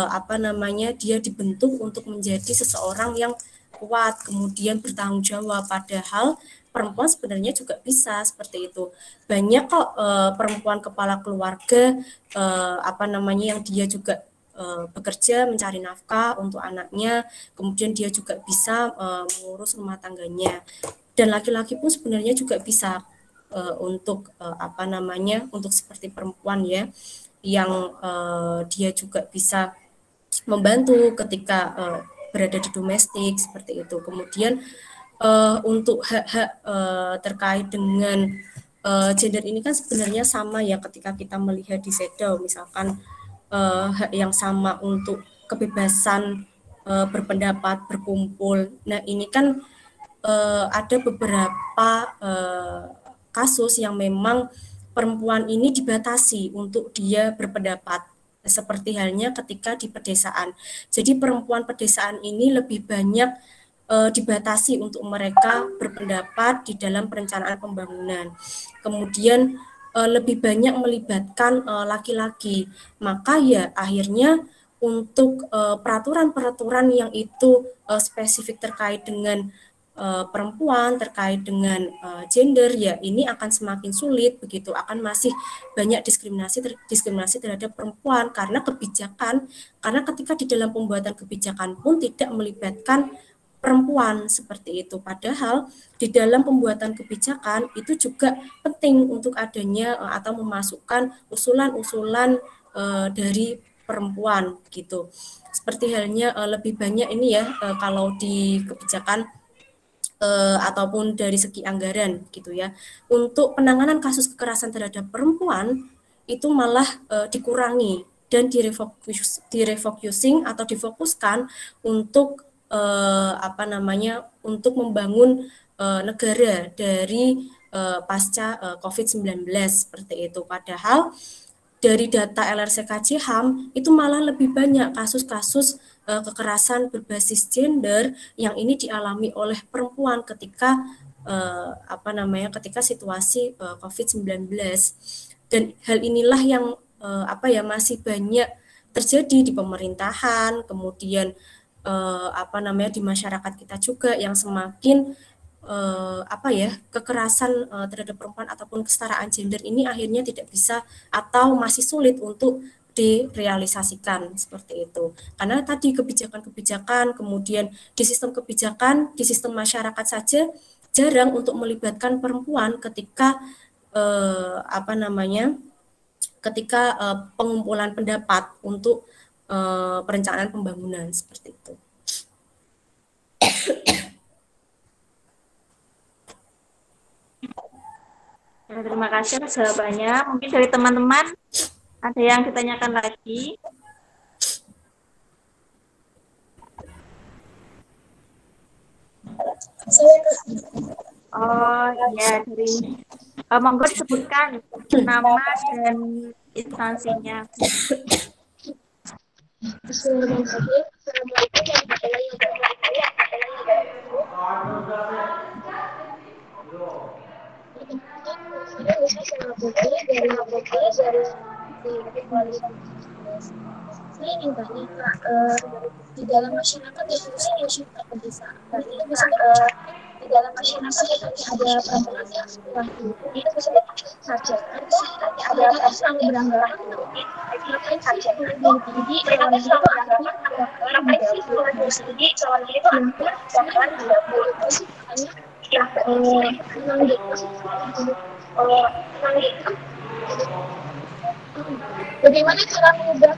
apa namanya dia dibentuk untuk menjadi seseorang yang kuat kemudian bertanggung jawab, padahal perempuan sebenarnya juga bisa seperti itu. Banyak kok perempuan kepala keluarga apa namanya yang dia juga bekerja mencari nafkah untuk anaknya, kemudian dia juga bisa mengurus rumah tangganya. Dan laki-laki pun sebenarnya juga bisa untuk apa namanya untuk seperti perempuan ya yang dia juga bisa membantu ketika berada di domestik seperti itu. Kemudian untuk hak-hak terkait dengan gender ini kan sebenarnya sama ya ketika kita melihat di CEDAW misalkan hak yang sama untuk kebebasan berpendapat, berkumpul. Nah ini kan ada beberapa kasus yang memang perempuan ini dibatasi untuk dia berpendapat, seperti halnya ketika di pedesaan. Jadi perempuan pedesaan ini lebih banyak dibatasi untuk mereka berpendapat di dalam perencanaan pembangunan. Kemudian lebih banyak melibatkan laki-laki. Maka ya akhirnya untuk peraturan-peraturan yang itu spesifik terkait dengan perempuan, terkait dengan gender, ya ini akan semakin sulit begitu, akan masih banyak diskriminasi terhadap perempuan karena ketika di dalam pembuatan kebijakan pun tidak melibatkan perempuan seperti itu. Padahal di dalam pembuatan kebijakan itu juga penting untuk adanya atau memasukkan usulan-usulan dari perempuan gitu. Seperti halnya lebih banyak ini ya kalau di kebijakan ataupun dari segi anggaran gitu ya. Untuk penanganan kasus kekerasan terhadap perempuan itu malah dikurangi dan direfocusing atau difokuskan untuk untuk membangun negara dari pasca COVID-19 seperti itu. Padahal dari data LRCKJ HAM itu malah lebih banyak kasus-kasus kekerasan berbasis gender yang ini dialami oleh perempuan ketika ketika situasi COVID-19. Dan hal inilah yang masih banyak terjadi di pemerintahan, kemudian di masyarakat kita juga yang semakin kekerasan terhadap perempuan ataupun kesetaraan gender ini akhirnya tidak bisa atau masih sulit untuk direalisasikan seperti itu. Karena tadi kebijakan-kebijakan, kemudian di sistem kebijakan, di sistem masyarakat saja jarang untuk melibatkan perempuan ketika pengumpulan pendapat untuk perencanaan pembangunan seperti itu. Terima kasih atas jawabannya. Mungkin dari teman-teman ada yang ditanyakan lagi. Oh ya, dari monggo disebutkan nama dan instansinya. Saya ingin tanya di dalam masyarakat ya masyarakat pedesaan itu misalnya di dalam masyarakat ada perempuan yang laki-laki itu misalnya saja ada orang beranggapan ngapain saja jadi ngapain sih jadi soalnya itu bahkan bagaimana cara mengubah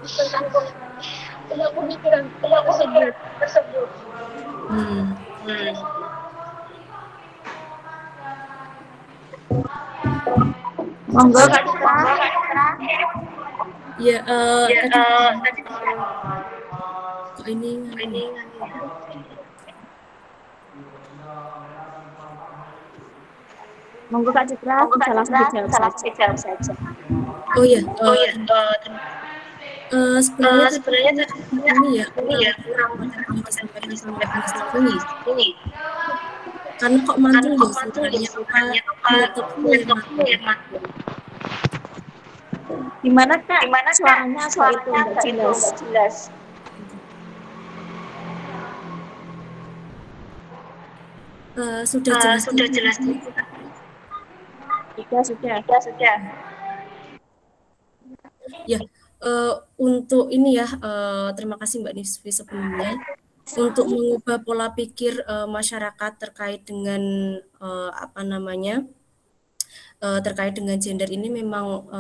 tentang pemikiran tersebut. Monggo Kak Citra. Ya, ini Monggo Kak Citra, bisa langsung dijawab saja. Sebenarnya ini ya kurang disampaikan sama ini. Karena kok mantul ya sebenarnya Gimana Kak? Suaranya itu enggak jelas. Sudah jelas. Sudah. Ya, untuk ini ya, terima kasih Mbak Nisfi sebelumnya. Untuk mengubah pola pikir masyarakat terkait dengan terkait dengan gender ini memang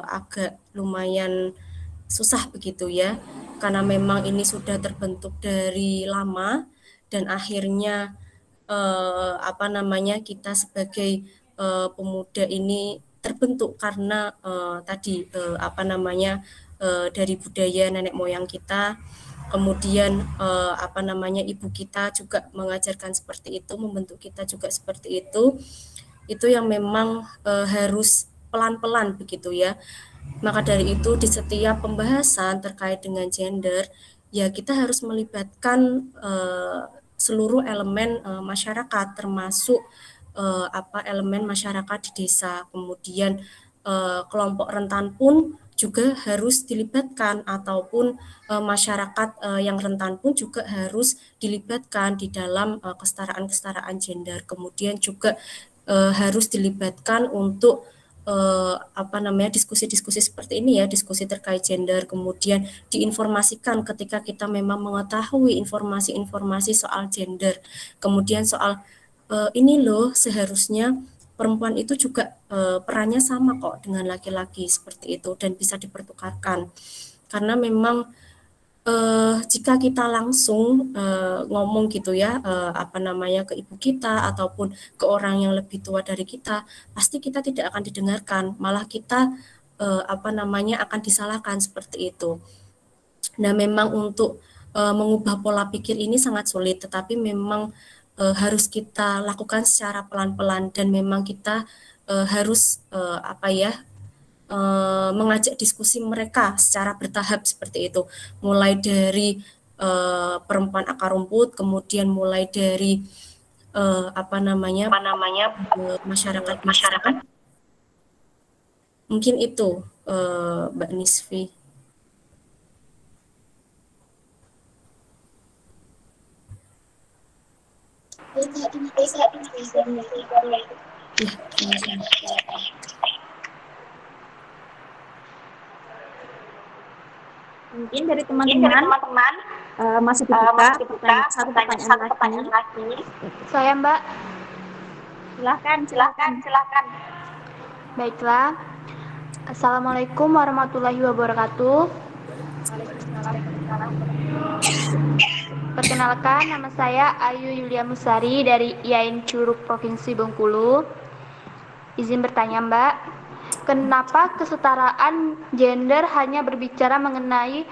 agak lumayan susah begitu ya, karena memang ini sudah terbentuk dari lama dan akhirnya kita sebagai pemuda ini terbentuk karena dari budaya nenek moyang kita, kemudian apa namanya ibu kita juga mengajarkan seperti itu, membentuk kita juga seperti itu yang memang harus pelan-pelan begitu ya. Maka dari itu di setiap pembahasan terkait dengan gender ya kita harus melibatkan seluruh elemen masyarakat, termasuk elemen masyarakat di desa. Kemudian kelompok rentan pun juga harus dilibatkan, ataupun masyarakat yang rentan pun juga harus dilibatkan di dalam kesetaraan gender. Kemudian juga harus dilibatkan untuk diskusi-diskusi seperti ini ya, diskusi terkait gender, kemudian diinformasikan ketika kita memang mengetahui informasi-informasi soal gender, kemudian soal ini loh seharusnya perempuan itu juga perannya sama kok dengan laki-laki seperti itu dan bisa dipertukarkan, karena memang jika kita langsung ngomong gitu ya ke ibu kita ataupun ke orang yang lebih tua dari kita, pasti kita tidak akan didengarkan, malah kita akan disalahkan seperti itu. Nah, memang untuk mengubah pola pikir ini sangat sulit, tetapi memang harus kita lakukan secara pelan-pelan, dan memang kita harus mengajak diskusi mereka secara bertahap seperti itu, mulai dari perempuan akar rumput, kemudian mulai dari masyarakat. Mungkin itu Mbak Nisfi. Mungkin dari teman-teman masih dibuka satu pertanyaan lagi. Saya Mbak. Silahkan. Baiklah. Assalamualaikum warahmatullahi wabarakatuh. Perkenalkan, nama saya Ayu Yulia Musari dari IAIN Curug Provinsi Bengkulu. Izin bertanya Mbak, kenapa kesetaraan gender hanya berbicara mengenai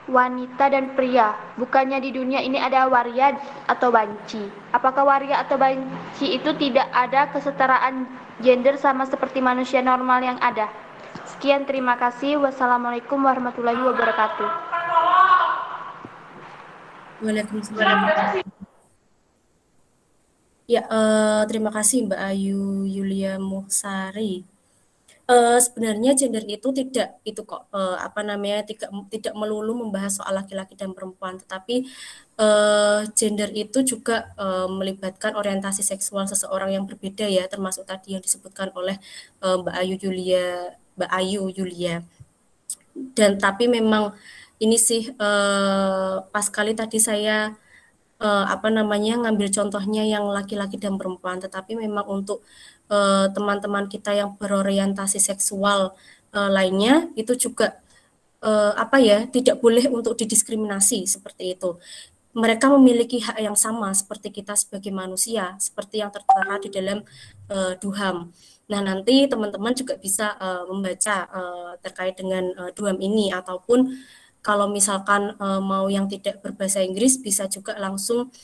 wanita dan pria? Bukannya di dunia ini ada waria atau banci? Apakah waria atau banci itu tidak ada kesetaraan gender sama seperti manusia normal yang ada? Sekian, terima kasih. Wassalamualaikum warahmatullahi wabarakatuh. Waalaikumsalam. Ya, terima kasih Mbak Ayu Yulia Musari. Sebenarnya gender itu tidak tidak melulu membahas soal laki-laki dan perempuan, tetapi gender itu juga melibatkan orientasi seksual seseorang yang berbeda ya, termasuk tadi yang disebutkan oleh Mbak Ayu Yulia. Dan tapi memang ini sih pas kali tadi saya ngambil contohnya yang laki-laki dan perempuan, tetapi memang untuk teman-teman kita yang berorientasi seksual lainnya itu juga tidak boleh untuk didiskriminasi seperti itu. Mereka memiliki hak yang sama seperti kita sebagai manusia, seperti yang tertera di dalam DUHAM. Nah, nanti teman-teman juga bisa membaca terkait dengan DUHAM ini, ataupun kalau misalkan mau yang tidak berbahasa Inggris bisa juga langsung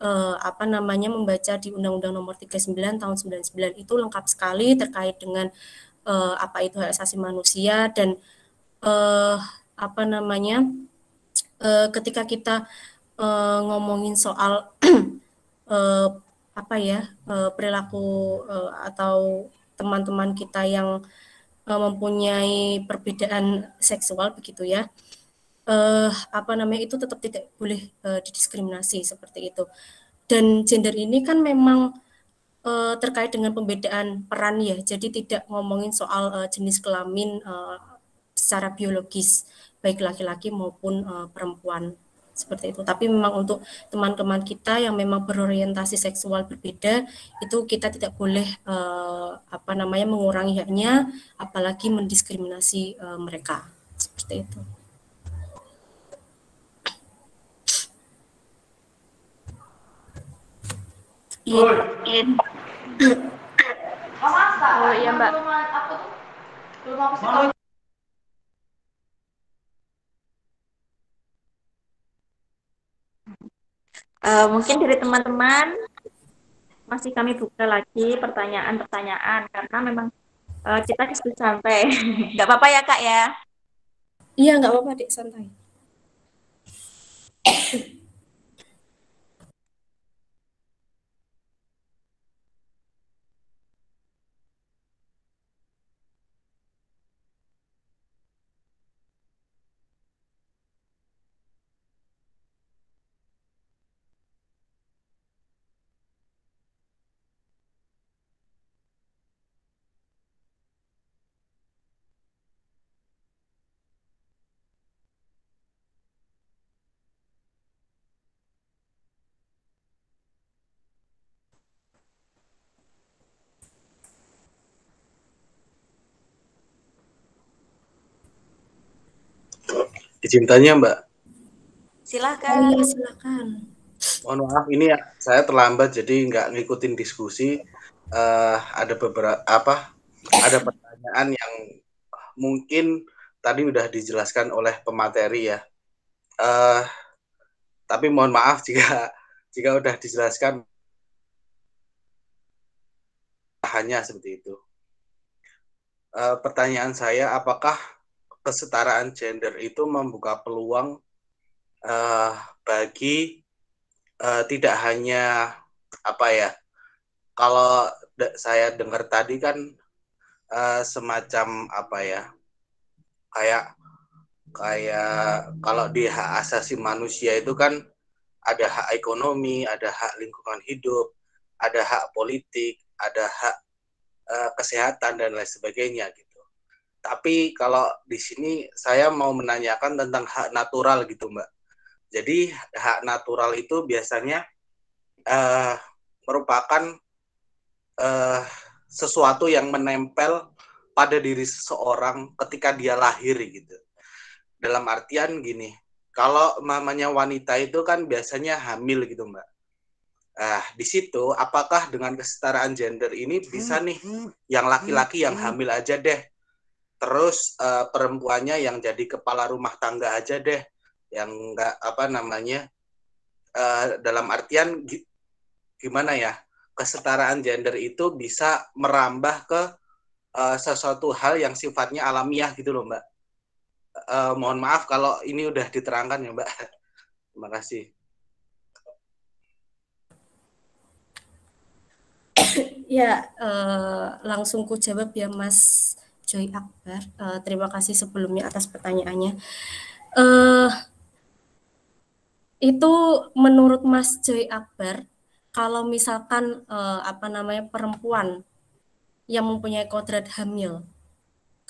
membaca di Undang-Undang Nomor 39 tahun 99. Itu lengkap sekali terkait dengan apa itu hak asasi manusia, dan ketika kita ngomongin soal perilaku atau teman-teman kita yang mempunyai perbedaan seksual begitu ya, itu tetap tidak boleh didiskriminasi seperti itu. Dan gender ini kan memang terkait dengan pembedaan peran ya, jadi tidak ngomongin soal jenis kelamin secara biologis baik laki-laki maupun perempuan seperti itu. Tapi memang untuk teman-teman kita yang memang berorientasi seksual berbeda, itu kita tidak boleh mengurangi haknya, apalagi mendiskriminasi mereka seperti itu. Oh iya Mbak. Mungkin dari teman-teman masih kami buka lagi pertanyaan-pertanyaan karena memang kita diskusi santai. Nggak apa-apa ya Kak ya? Iya, nggak apa-apa, Dek, santai. Izin tanya Mbak. Silahkan. Oh iya, silakan. Mohon maaf ini ya, saya terlambat jadi nggak ngikutin diskusi. Ada ada pertanyaan yang mungkin tadi udah dijelaskan oleh pemateri ya. Tapi mohon maaf jika udah dijelaskan hanya seperti itu. Pertanyaan saya, apakah kesetaraan gender itu membuka peluang bagi tidak hanya kalau saya dengar tadi kan semacam kayak kalau di hak asasi manusia itu kan ada hak ekonomi, ada hak lingkungan hidup, ada hak politik, ada hak kesehatan dan lain sebagainya gitu. Tapi kalau di sini saya mau menanyakan tentang hak natural gitu Mbak. Jadi hak natural itu biasanya merupakan sesuatu yang menempel pada diri seseorang ketika dia lahir gitu. Dalam artian gini, kalau mamanya wanita itu kan biasanya hamil gitu Mbak. Di situ apakah dengan kesetaraan gender ini bisa nih yang laki-laki yang hamil aja deh, terus perempuannya yang jadi kepala rumah tangga aja deh, yang enggak dalam artian gimana ya, kesetaraan gender itu bisa merambah ke sesuatu hal yang sifatnya alamiah gitu loh Mbak. Mohon maaf kalau ini udah diterangkan ya Mbak. Terima kasih. Ya, langsung ku jawab ya Mas Joy Akbar. Terima kasih sebelumnya atas pertanyaannya. Itu menurut Mas Joy Akbar, kalau misalkan perempuan yang mempunyai kodrat hamil,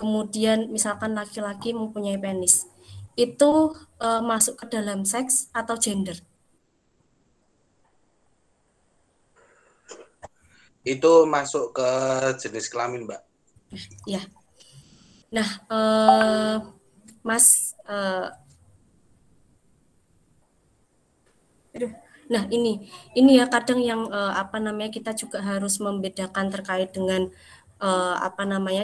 kemudian misalkan laki-laki mempunyai penis, itu masuk ke dalam seks atau gender? Itu masuk ke jenis kelamin, Mbak. Ya. Nah, Mas, nah ini ya kadang yang kita juga harus membedakan terkait dengan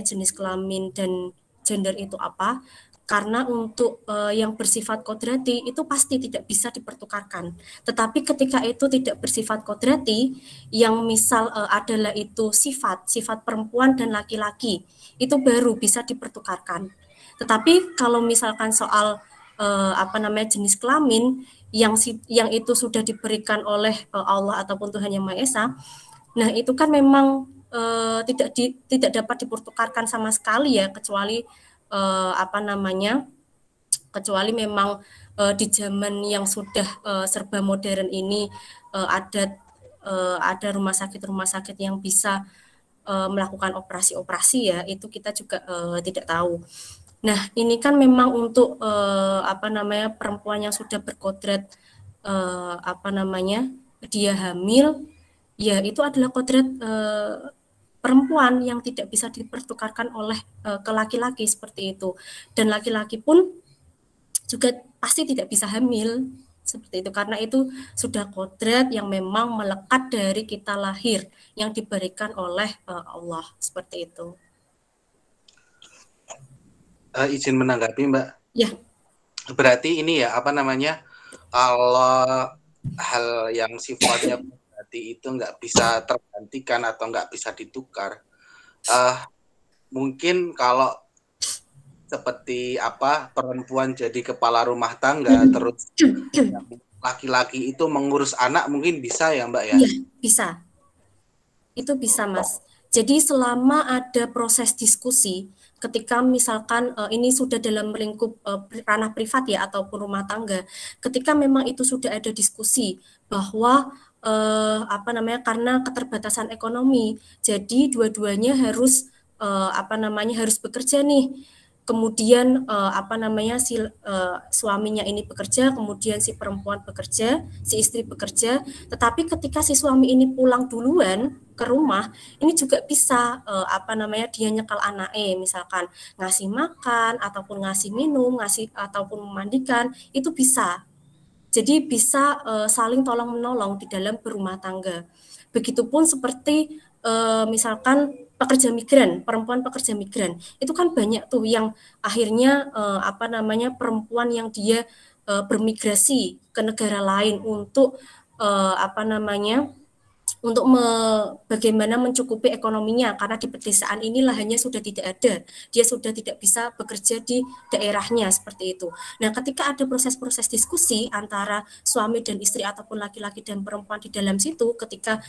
jenis kelamin dan gender itu apa. Karena untuk yang bersifat kodrati itu pasti tidak bisa dipertukarkan. Tetapi ketika itu tidak bersifat kodrati, yang misal adalah itu sifat perempuan dan laki-laki, itu baru bisa dipertukarkan. Tetapi kalau misalkan soal jenis kelamin yang itu sudah diberikan oleh Allah ataupun Tuhan Yang Maha Esa, nah itu kan memang tidak dapat dipertukarkan sama sekali ya, kecuali kecuali memang di zaman yang sudah serba modern ini ada rumah sakit yang bisa melakukan operasi-operasi ya, itu kita juga tidak tahu. Nah, ini kan memang untuk perempuan yang sudah berkodrat dia hamil, ya itu adalah kodrat perempuan yang tidak bisa dipertukarkan oleh ke laki-laki seperti itu. Dan laki-laki pun juga pasti tidak bisa hamil seperti itu, karena itu sudah kodrat yang memang melekat dari kita lahir yang diberikan oleh Allah seperti itu. Izin menanggapi Mbak. Ya. Berarti ini ya kalau hal yang sifatnya berarti itu nggak bisa tergantikan atau nggak bisa ditukar. Mungkin kalau seperti apa perempuan jadi kepala rumah tangga terus laki-laki itu mengurus anak mungkin bisa ya Mbak ya? Iya, bisa. Itu bisa, Mas. Jadi selama ada proses diskusi, ketika misalkan ini sudah dalam lingkup ranah privat ya ataupun rumah tangga, ketika memang itu sudah ada diskusi bahwa apa namanya, karena keterbatasan ekonomi, jadi dua-duanya harus apa namanya, harus bekerja nih. Kemudian apa namanya, si suaminya ini bekerja, kemudian si perempuan bekerja, si istri bekerja. Tetapi ketika si suami ini pulang duluan ke rumah, ini juga bisa apa namanya, dia nyekal anaknya, misalkan ngasih makan ataupun ngasih minum, ngasih ataupun memandikan, itu bisa. Jadi bisa saling tolong menolong di dalam berumah tangga. Begitupun seperti misalkan pekerja migran, perempuan pekerja migran, itu kan banyak tuh yang akhirnya apa namanya, perempuan yang dia bermigrasi ke negara lain untuk apa namanya, untuk bagaimana mencukupi ekonominya, karena di pedesaan ini lahannya sudah tidak ada, dia sudah tidak bisa bekerja di daerahnya, seperti itu. Nah, ketika ada proses-proses diskusi antara suami dan istri ataupun laki-laki dan perempuan di dalam situ, ketika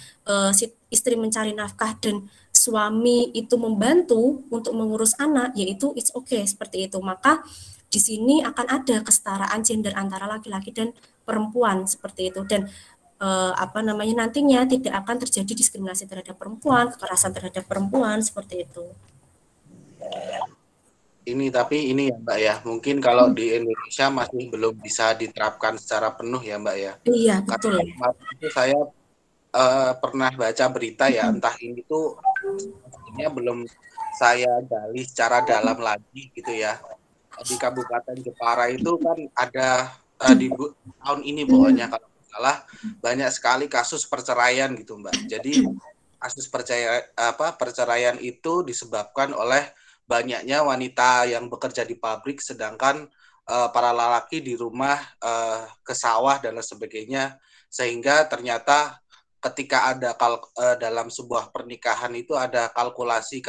si istri mencari nafkah dan suami itu membantu untuk mengurus anak, yaitu it's okay, seperti itu. Maka di sini akan ada kesetaraan gender antara laki-laki dan perempuan, seperti itu. Dan apa namanya, nantinya tidak akan terjadi diskriminasi terhadap perempuan, kekerasan terhadap perempuan, seperti itu. Tapi ini ya Mbak ya, mungkin kalau di Indonesia masih belum bisa diterapkan secara penuh ya Mbak ya. Iya, betul. Karena itu saya pernah baca berita ya, entah ini tuh sebenarnya belum saya gali secara dalam lagi gitu ya. Di Kabupaten Jepara itu kan ada di tahun ini pokoknya kalau salah banyak sekali kasus perceraian gitu Mbak. Jadi kasus perceraian itu disebabkan oleh banyaknya wanita yang bekerja di pabrik, sedangkan para lelaki di rumah ke sawah dan lain sebagainya, sehingga ternyata ketika ada dalam sebuah pernikahan itu ada kalkulasi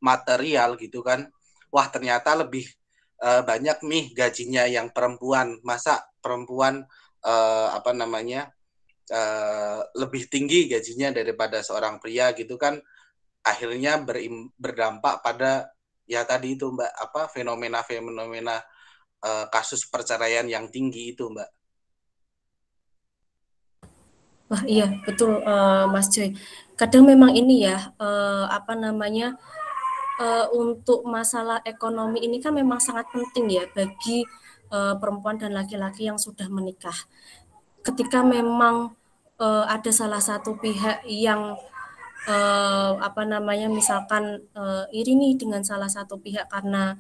material gitu kan, wah ternyata lebih banyak nih gajinya yang perempuan, masa perempuan apa namanya lebih tinggi gajinya daripada seorang pria gitu kan, akhirnya berdampak pada ya tadi itu Mbak, apa fenomena kasus perceraian yang tinggi itu Mbak. Wah iya betul Mas Joy. Kadang memang ini ya apa namanya, untuk masalah ekonomi ini kan memang sangat penting ya bagi perempuan dan laki-laki yang sudah menikah. Ketika memang ada salah satu pihak yang apa namanya, misalkan iri nih dengan salah satu pihak karena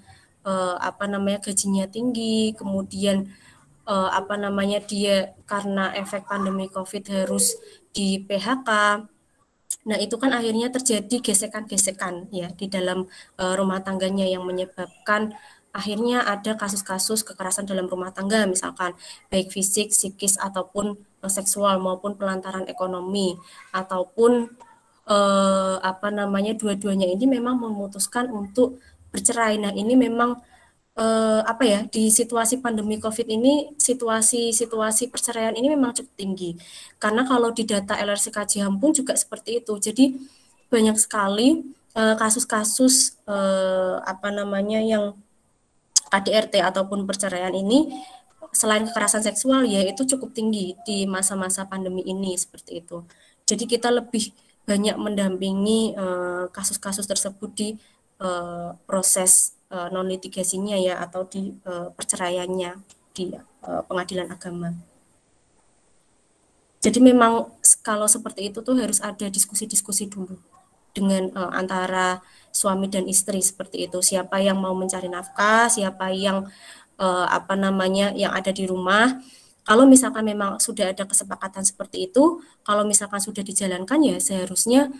apa namanya, gajinya tinggi, kemudian apa namanya, dia karena efek pandemi COVID harus di PHK. Nah, itu kan akhirnya terjadi gesekan-gesekan ya di dalam rumah tangganya yang menyebabkan akhirnya ada kasus-kasus kekerasan dalam rumah tangga, misalkan baik fisik, psikis ataupun seksual, maupun pelantaran ekonomi, ataupun apa namanya, dua-duanya ini memang memutuskan untuk bercerai. Nah, ini memang apa ya, di situasi pandemi COVID ini, situasi perceraian ini memang cukup tinggi. Karena kalau di data LRCKJHAM pun juga seperti itu. Jadi banyak sekali kasus-kasus apa namanya, yang KDRT ataupun perceraian ini selain kekerasan seksual ya itu cukup tinggi di masa-masa pandemi ini, seperti itu. Jadi kita lebih banyak mendampingi kasus-kasus tersebut di proses non litigasinya ya, atau di perceraiannya di pengadilan agama. Jadi memang kalau seperti itu tuh harus ada diskusi-diskusi dulu dengan antara suami dan istri, seperti itu. Siapa yang mau mencari nafkah, siapa yang apa namanya, yang ada di rumah. Kalau misalkan memang sudah ada kesepakatan seperti itu, kalau misalkan sudah dijalankan ya seharusnya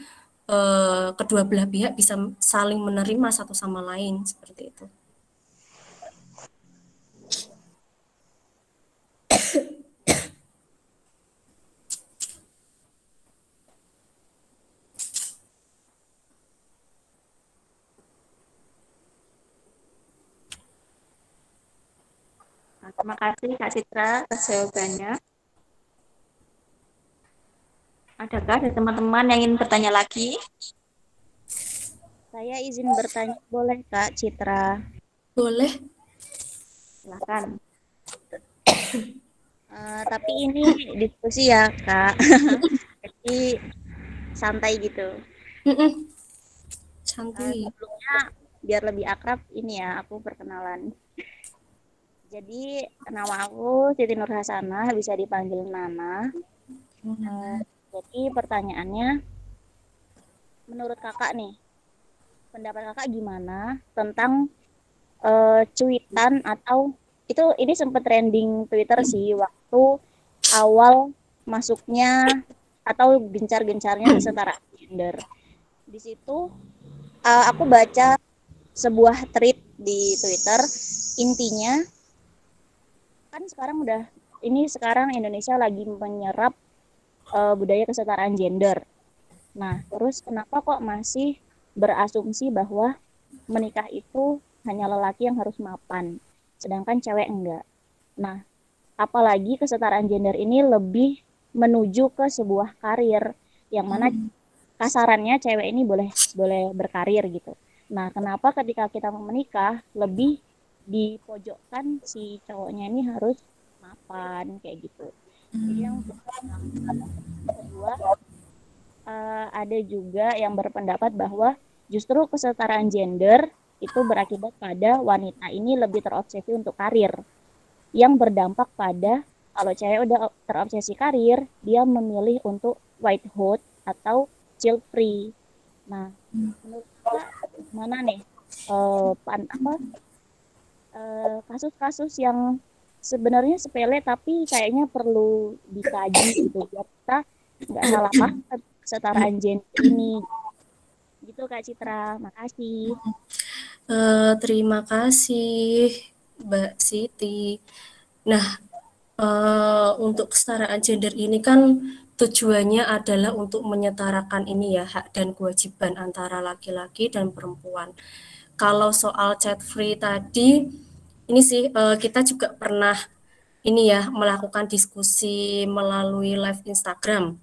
kedua belah pihak bisa saling menerima satu sama lain, seperti itu. Terima kasih Kak Citra atas jawabannya. Adakah ada teman-teman yang ingin bertanya lagi? Saya izin bertanya, boleh Kak Citra? Boleh. Silakan. Tapi ini diskusi ya Kak. Jadi santai gitu. Santuy. Sebelumnya biar lebih akrab ini ya, aku perkenalan. Jadi nama aku Siti Nur Hasanah, bisa dipanggil Nana. Jadi pertanyaannya, menurut kakak nih, pendapat kakak gimana tentang cuitan atau ini sempat trending Twitter sih waktu awal masuknya atau gencar-gencarnya kesetaraan gender. Di situ aku baca sebuah tweet di Twitter, intinya kan sekarang Indonesia lagi menyerap budaya kesetaraan gender. Nah, terus kenapa kok masih berasumsi bahwa menikah itu hanya lelaki yang harus mapan, sedangkan cewek enggak. Nah, apalagi kesetaraan gender ini lebih menuju ke sebuah karir yang mana kasarannya cewek ini boleh berkarir gitu. Nah, kenapa ketika kita mau menikah lebih dipojokkan si cowoknya ini harus mapan kayak gitu. Jadi yang kedua, ada juga yang berpendapat bahwa justru kesetaraan gender itu berakibat pada wanita ini lebih terobsesi untuk karir, yang berdampak pada kalau cewek udah terobsesi karir, dia memilih untuk wifehood atau child free. Nah, menurut kita mana nih kasus-kasus yang sebenarnya sepele tapi kayaknya perlu dikaji gitu biar kita nggak salah paham kesetaraan gender ini. Gitu Kak Citra, makasih. Terima kasih Mbak Siti. Nah, untuk kesetaraan gender ini kan tujuannya adalah untuk menyetarakan ini ya, hak dan kewajiban antara laki-laki dan perempuan. Kalau soal chat free tadi, ini sih kita juga pernah ini ya melakukan diskusi melalui live Instagram.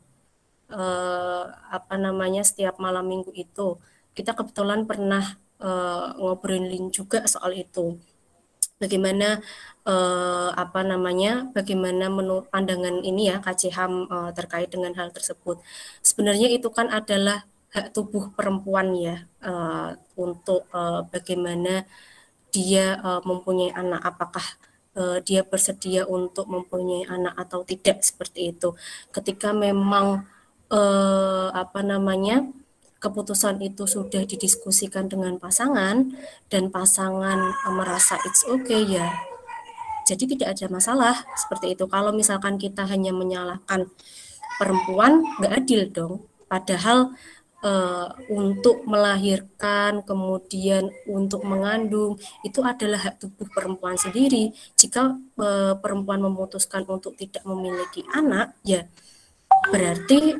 Setiap malam minggu itu kita kebetulan pernah ngobrolin juga soal itu. Bagaimana bagaimana menurut pandangan ini ya KC HAM terkait dengan hal tersebut. Sebenarnya itu kan adalah hak tubuh perempuan ya, untuk bagaimana dia mempunyai anak, apakah dia bersedia untuk mempunyai anak atau tidak, seperti itu. Ketika memang keputusan itu sudah didiskusikan dengan pasangan dan pasangan merasa it's okay ya, jadi tidak ada masalah seperti itu. Kalau misalkan kita hanya menyalahkan perempuan, nggak adil dong. Padahal untuk melahirkan, kemudian untuk mengandung, itu adalah hak tubuh perempuan sendiri. Jika perempuan memutuskan untuk tidak memiliki anak, ya berarti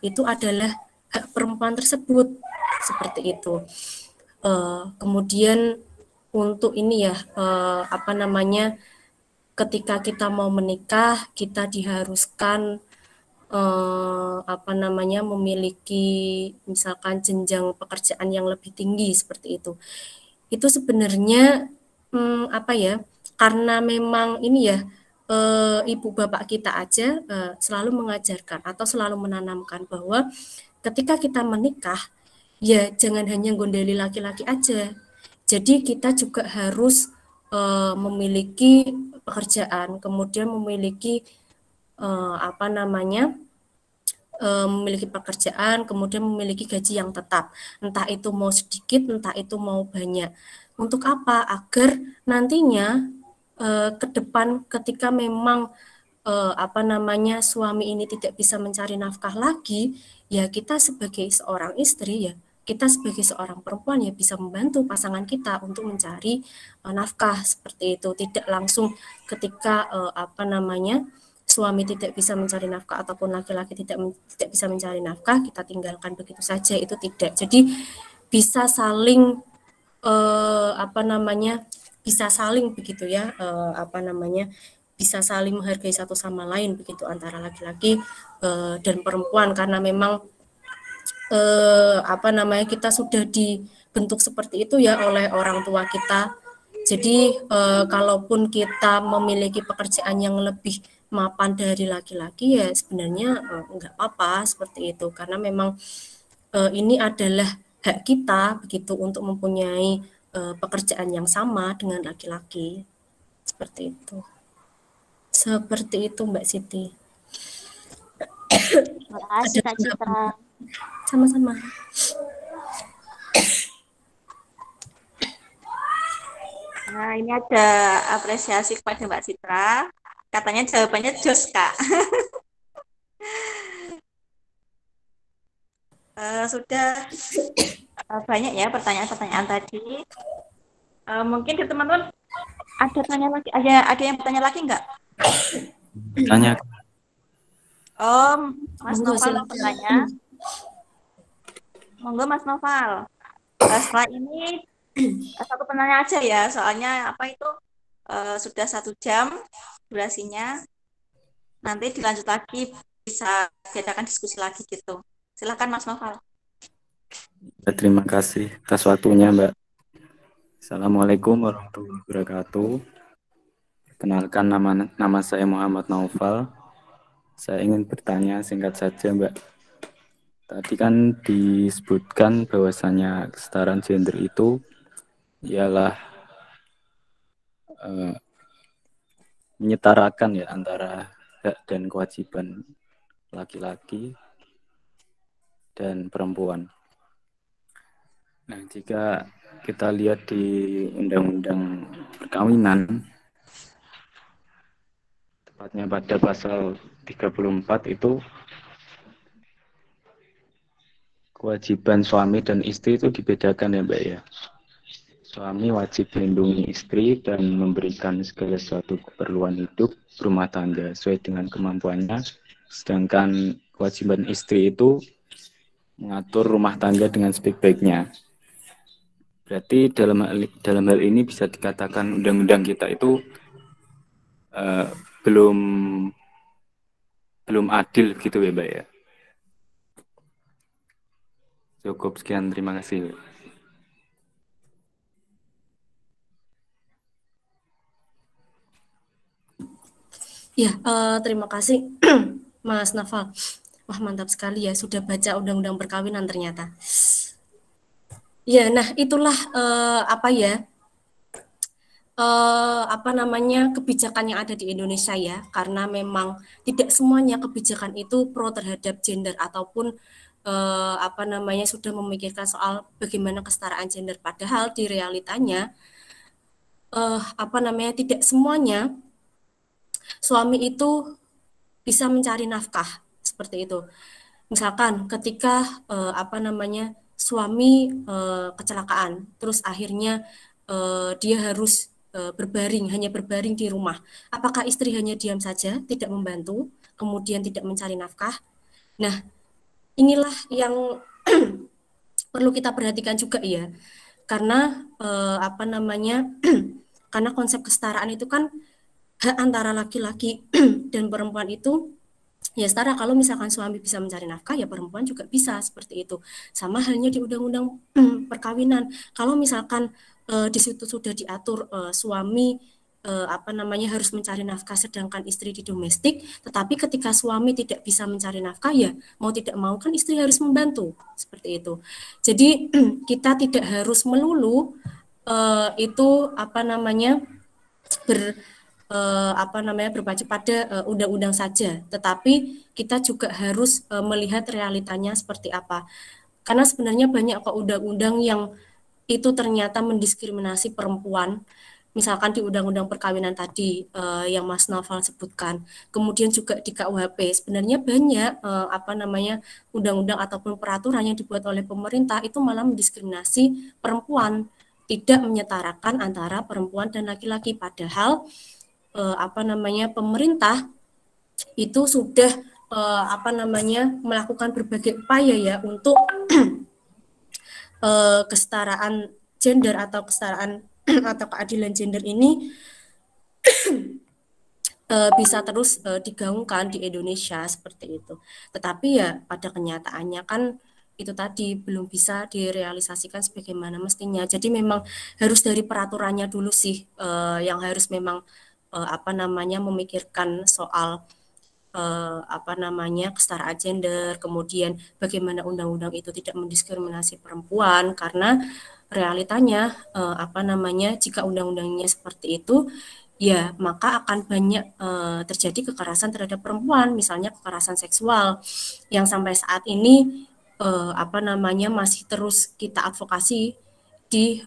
itu adalah hak perempuan tersebut, seperti itu. Kemudian untuk ini ya, ketika kita mau menikah, kita diharuskan memiliki misalkan jenjang pekerjaan yang lebih tinggi, seperti itu. Itu sebenarnya karena memang ini ya, ibu bapak kita aja selalu mengajarkan atau selalu menanamkan bahwa ketika kita menikah ya jangan hanya gondeli laki-laki aja. Jadi kita juga harus memiliki pekerjaan, kemudian memiliki memiliki pekerjaan, kemudian memiliki gaji yang tetap, entah itu mau sedikit, entah itu mau banyak. Untuk apa? Agar nantinya ke depan ketika memang suami ini tidak bisa mencari nafkah lagi, ya kita sebagai seorang istri ya, kita sebagai seorang perempuan ya bisa membantu pasangan kita untuk mencari nafkah, seperti itu. Tidak langsung ketika suami tidak bisa mencari nafkah ataupun laki-laki tidak bisa mencari nafkah, kita tinggalkan begitu saja, itu tidak. Jadi bisa saling bisa saling begitu ya, bisa saling menghargai satu sama lain begitu antara laki-laki dan perempuan, karena memang kita sudah dibentuk seperti itu ya oleh orang tua kita. Jadi kalaupun kita memiliki pekerjaan yang lebih mapan dari laki-laki ya sebenarnya enggak apa-apa seperti itu, karena memang ini adalah hak kita begitu untuk mempunyai pekerjaan yang sama dengan laki-laki. Seperti itu. Seperti itu Mbak Siti. Terima kasih Kak Citra. Sama-sama. Nah, ini ada apresiasi kepada Mbak Citra. Katanya jawabannya jos, Kak. Sudah banyak ya pertanyaan-pertanyaan tadi. Mungkin ke teman-teman ada tanya lagi, ada yang bertanya lagi nggak? Tanya. Mas Noval mau bertanya. Monggo Mas Noval. Setelah ini satu penanya aja ya, soalnya sudah 1 jam durasinya. Nanti dilanjut lagi, bisa diadakan diskusi lagi gitu. Silakan Mas Noval. Terima kasih atas waktunya Mbak. Assalamualaikum warahmatullahi wabarakatuh. Kenalkan, nama saya Muhammad Naufal. Saya ingin bertanya singkat saja Mbak. Tadi kan disebutkan bahwasanya kesetaraan gender itu ialah menyetarakan ya antara hak dan kewajiban laki-laki dan perempuan. Nah, jika kita lihat di Undang-Undang Perkawinan, tepatnya pada pasal 34 itu kewajiban suami dan istri itu dibedakan ya Mbak ya. Suami wajib melindungi istri dan memberikan segala sesuatu keperluan hidup rumah tangga sesuai dengan kemampuannya. Sedangkan kewajiban istri itu mengatur rumah tangga dengan sebaik-baiknya. Berarti dalam hal ini bisa dikatakan undang-undang kita itu belum adil gitu ya Mbak ya. Cukup sekian, terima kasih. Ya, terima kasih Mas Naval. Wah, mantap sekali ya, sudah baca Undang-Undang Perkawinan ternyata. Ya, nah itulah kebijakan yang ada di Indonesia ya, karena memang tidak semuanya kebijakan itu pro terhadap gender ataupun sudah memikirkan soal bagaimana kesetaraan gender, padahal di realitanya tidak semuanya suami itu bisa mencari nafkah seperti itu. Misalkan ketika suami kecelakaan, terus akhirnya dia harus hanya berbaring di rumah. Apakah istri hanya diam saja, tidak membantu, kemudian tidak mencari nafkah? Nah, inilah yang perlu kita perhatikan juga ya, karena karena konsep kesetaraan itu kan hak antara laki-laki dan perempuan itu ya setara. Kalau misalkan suami bisa mencari nafkah, ya perempuan juga bisa seperti itu. Sama halnya di Undang-Undang Perkawinan. Kalau misalkan di situ sudah diatur suami harus mencari nafkah sedangkan istri di domestik, tetapi ketika suami tidak bisa mencari nafkah, ya mau tidak mau kan istri harus membantu seperti itu. Jadi kita tidak harus melulu berpacu pada undang-undang saja, tetapi kita juga harus melihat realitanya seperti apa. Karena sebenarnya banyak kok undang-undang yang itu ternyata mendiskriminasi perempuan. Misalkan di Undang-Undang Perkawinan tadi yang Mas Naval sebutkan, kemudian juga di KUHP sebenarnya banyak undang-undang ataupun peraturan yang dibuat oleh pemerintah itu malah mendiskriminasi perempuan, tidak menyetarakan antara perempuan dan laki-laki, padahal pemerintah itu sudah melakukan berbagai upaya ya untuk kesetaraan gender atau kesetaraan atau keadilan gender ini bisa terus digaungkan di Indonesia seperti itu. Tetapi ya pada kenyataannya kan itu tadi belum bisa direalisasikan sebagaimana mestinya. Jadi memang harus dari peraturannya dulu sih yang harus memang memikirkan soal kesetaraan gender, kemudian bagaimana undang-undang itu tidak mendiskriminasi perempuan, karena realitanya jika undang-undangnya seperti itu, ya maka akan banyak terjadi kekerasan terhadap perempuan, misalnya kekerasan seksual yang sampai saat ini masih terus kita advokasi di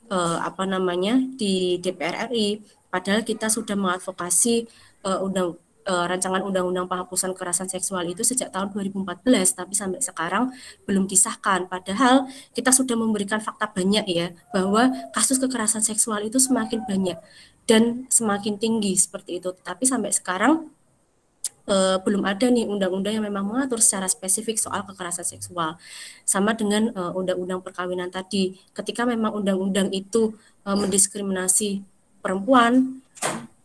di DPR RI, padahal kita sudah mengadvokasi rancangan undang-undang penghapusan kekerasan seksual itu sejak tahun 2014, tapi sampai sekarang belum disahkan. Padahal kita sudah memberikan fakta banyak ya, bahwa kasus kekerasan seksual itu semakin banyak dan semakin tinggi seperti itu. Tapi sampai sekarang belum ada nih undang-undang yang memang mengatur secara spesifik soal kekerasan seksual. Sama dengan undang-undang perkawinan tadi, ketika memang undang-undang itu mendiskriminasi perempuan,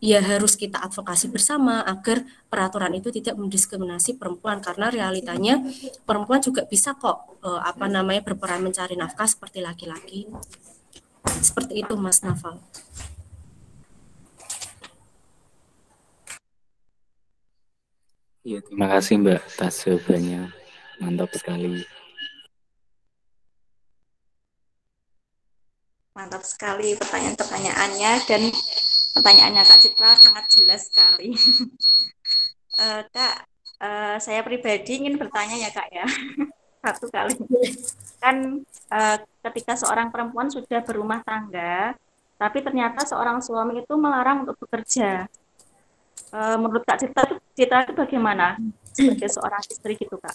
ya harus kita advokasi bersama agar peraturan itu tidak mendiskriminasi perempuan, karena realitanya perempuan juga bisa kok berperan mencari nafkah seperti laki-laki. Seperti itu Mas Naval. Iya, terima kasih Mbak atas jawabannya. Mantap sekali. Mantap sekali pertanyaan-pertanyaannya, dan pertanyaannya Kak Citra sangat jelas sekali. Kak, saya pribadi ingin bertanya ya Kak ya, satu kali. Kan ketika seorang perempuan sudah berumah tangga, tapi ternyata seorang suami itu melarang untuk bekerja. Menurut Kak Citra itu bagaimana sebagai seorang istri gitu Kak?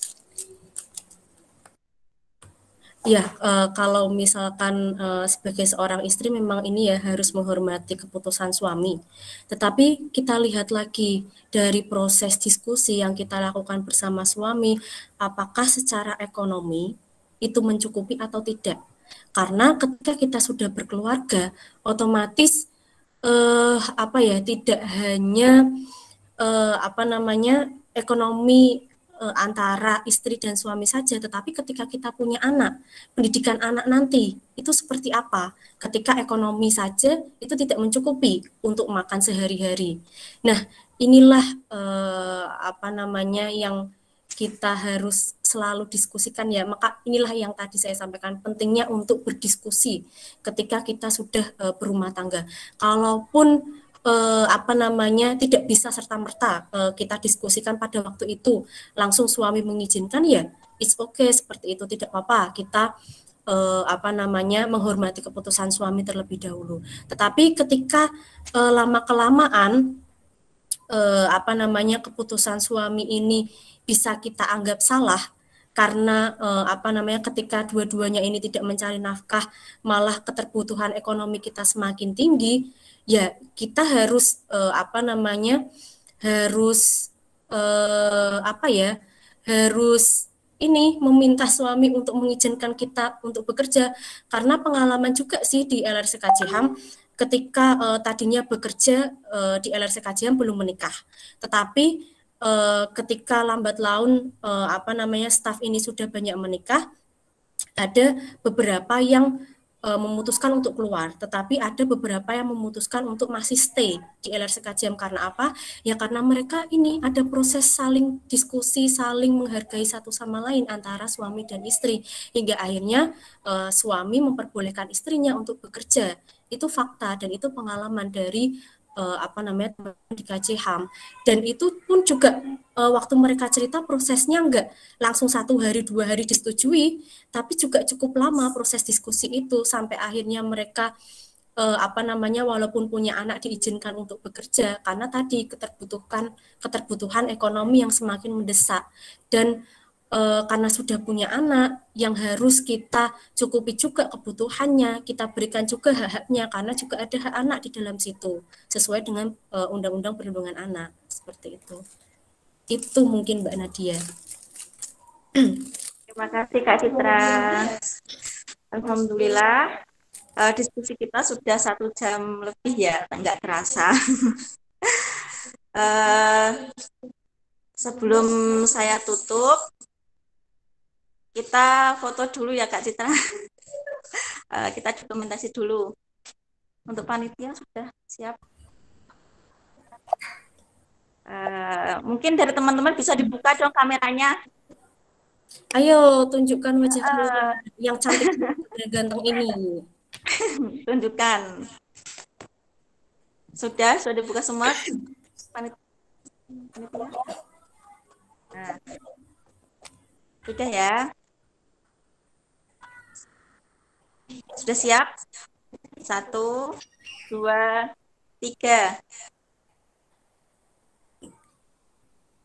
Ya, kalau misalkan sebagai seorang istri memang ini ya harus menghormati keputusan suami. Tetapi kita lihat lagi dari proses diskusi yang kita lakukan bersama suami, apakah secara ekonomi itu mencukupi atau tidak. Karena ketika kita sudah berkeluarga, otomatis tidak hanya ekonomi antara istri dan suami saja, tetapi ketika kita punya anak, pendidikan anak nanti itu seperti apa? Ketika ekonomi saja itu tidak mencukupi untuk makan sehari-hari. Nah, inilah yang kita harus selalu diskusikan ya. Maka inilah yang tadi saya sampaikan, pentingnya untuk berdiskusi ketika kita sudah berumah tangga. Kalaupun tidak bisa serta-merta kita diskusikan pada waktu itu langsung suami mengizinkan, ya it's okay seperti itu, tidak apa-apa kita menghormati keputusan suami terlebih dahulu. Tetapi ketika lama-kelamaan keputusan suami ini bisa kita anggap salah, karena ketika dua-duanya ini tidak mencari nafkah, malah keterbutuhan ekonomi kita semakin tinggi, ya kita harus meminta suami untuk mengizinkan kita untuk bekerja, karena pengalaman juga sih di LRC KJHAM ketika tadinya bekerja di LRC KJHAM belum menikah, tetapi ketika lambat laun staf ini sudah banyak menikah, ada beberapa yang memutuskan untuk keluar, tetapi ada beberapa yang memutuskan untuk masih stay di LRC KJHAM. Karena apa? Ya karena mereka ini ada proses saling diskusi, saling menghargai satu sama lain antara suami dan istri, hingga akhirnya suami memperbolehkan istrinya untuk bekerja. Itu fakta dan itu pengalaman dari di KJHAM. Dan itu pun juga waktu mereka cerita prosesnya enggak langsung 1 hari 2 hari disetujui, tapi juga cukup lama proses diskusi itu sampai akhirnya mereka walaupun punya anak diizinkan untuk bekerja, karena tadi keterbutuhan ekonomi yang semakin mendesak, dan karena sudah punya anak yang harus kita cukupi juga kebutuhannya, kita berikan juga hak-haknya, karena juga ada hak anak di dalam situ sesuai dengan Undang-Undang Perlindungan Anak, seperti itu. Itu mungkin Mbak Nadia. Terima kasih Kak Citra. Alhamdulillah Diskusi kita sudah 1 jam lebih ya, nggak terasa. Eh, Sebelum saya tutup, kita foto dulu ya Kak Citra. Kita dokumentasi dulu. Untuk panitia sudah siap. Mungkin dari teman-teman bisa dibuka dong kameranya. Ayo tunjukkan wajah yang cantik dan ganteng ini. Tunjukkan. Sudah dibuka semua panitia. Nah, sudah ya. Sudah siap? 1, 2, 3.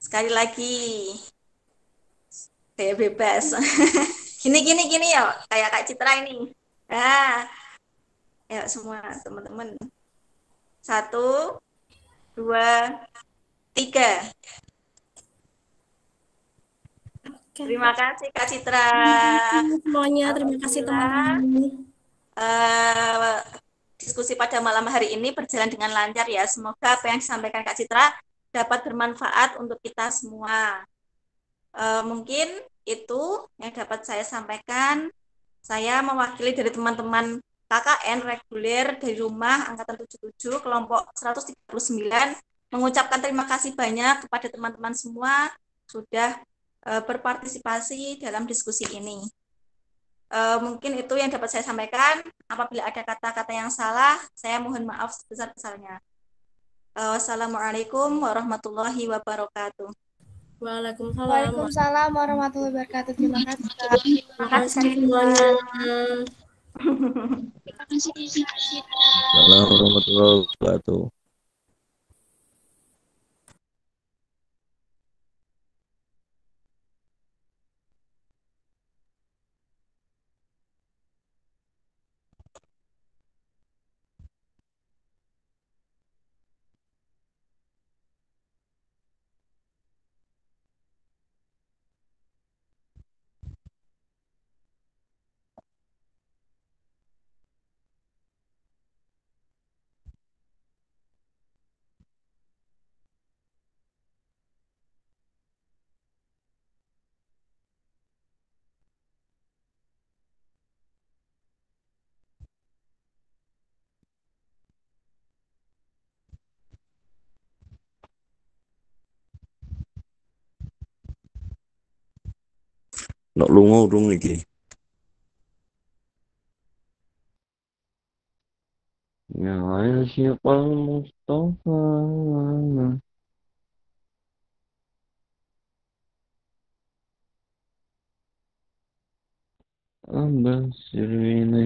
Sekali lagi. Kayak bebas. Gini ya, kayak Kak Citra ini. Ya semua teman-teman. 1, 2, 3. Terima kasih Kak Citra. Semuanya, terima kasih teman-teman. Diskusi pada malam hari ini berjalan dengan lancar ya. Semoga apa yang disampaikan Kak Citra dapat bermanfaat untuk kita semua. Mungkin itu yang dapat saya sampaikan. Saya mewakili dari teman-teman KKN reguler dari rumah angkatan 77 kelompok 139 mengucapkan terima kasih banyak kepada teman-teman semua sudah berpartisipasi dalam diskusi ini. Mungkin itu yang dapat saya sampaikan. Apabila ada kata-kata yang salah, saya mohon maaf sebesar-besarnya. Wassalamualaikum warahmatullahi wabarakatuh. Waalaikumsalam warahmatullahi wabarakatuh. Terima kasih. Terima kasih semuanya. Terima kasih. Assalamualaikum warahmatullahi wabarakatuh. Nok lunga urung iki. Ya Asyikal Mustafa Ambas sirwina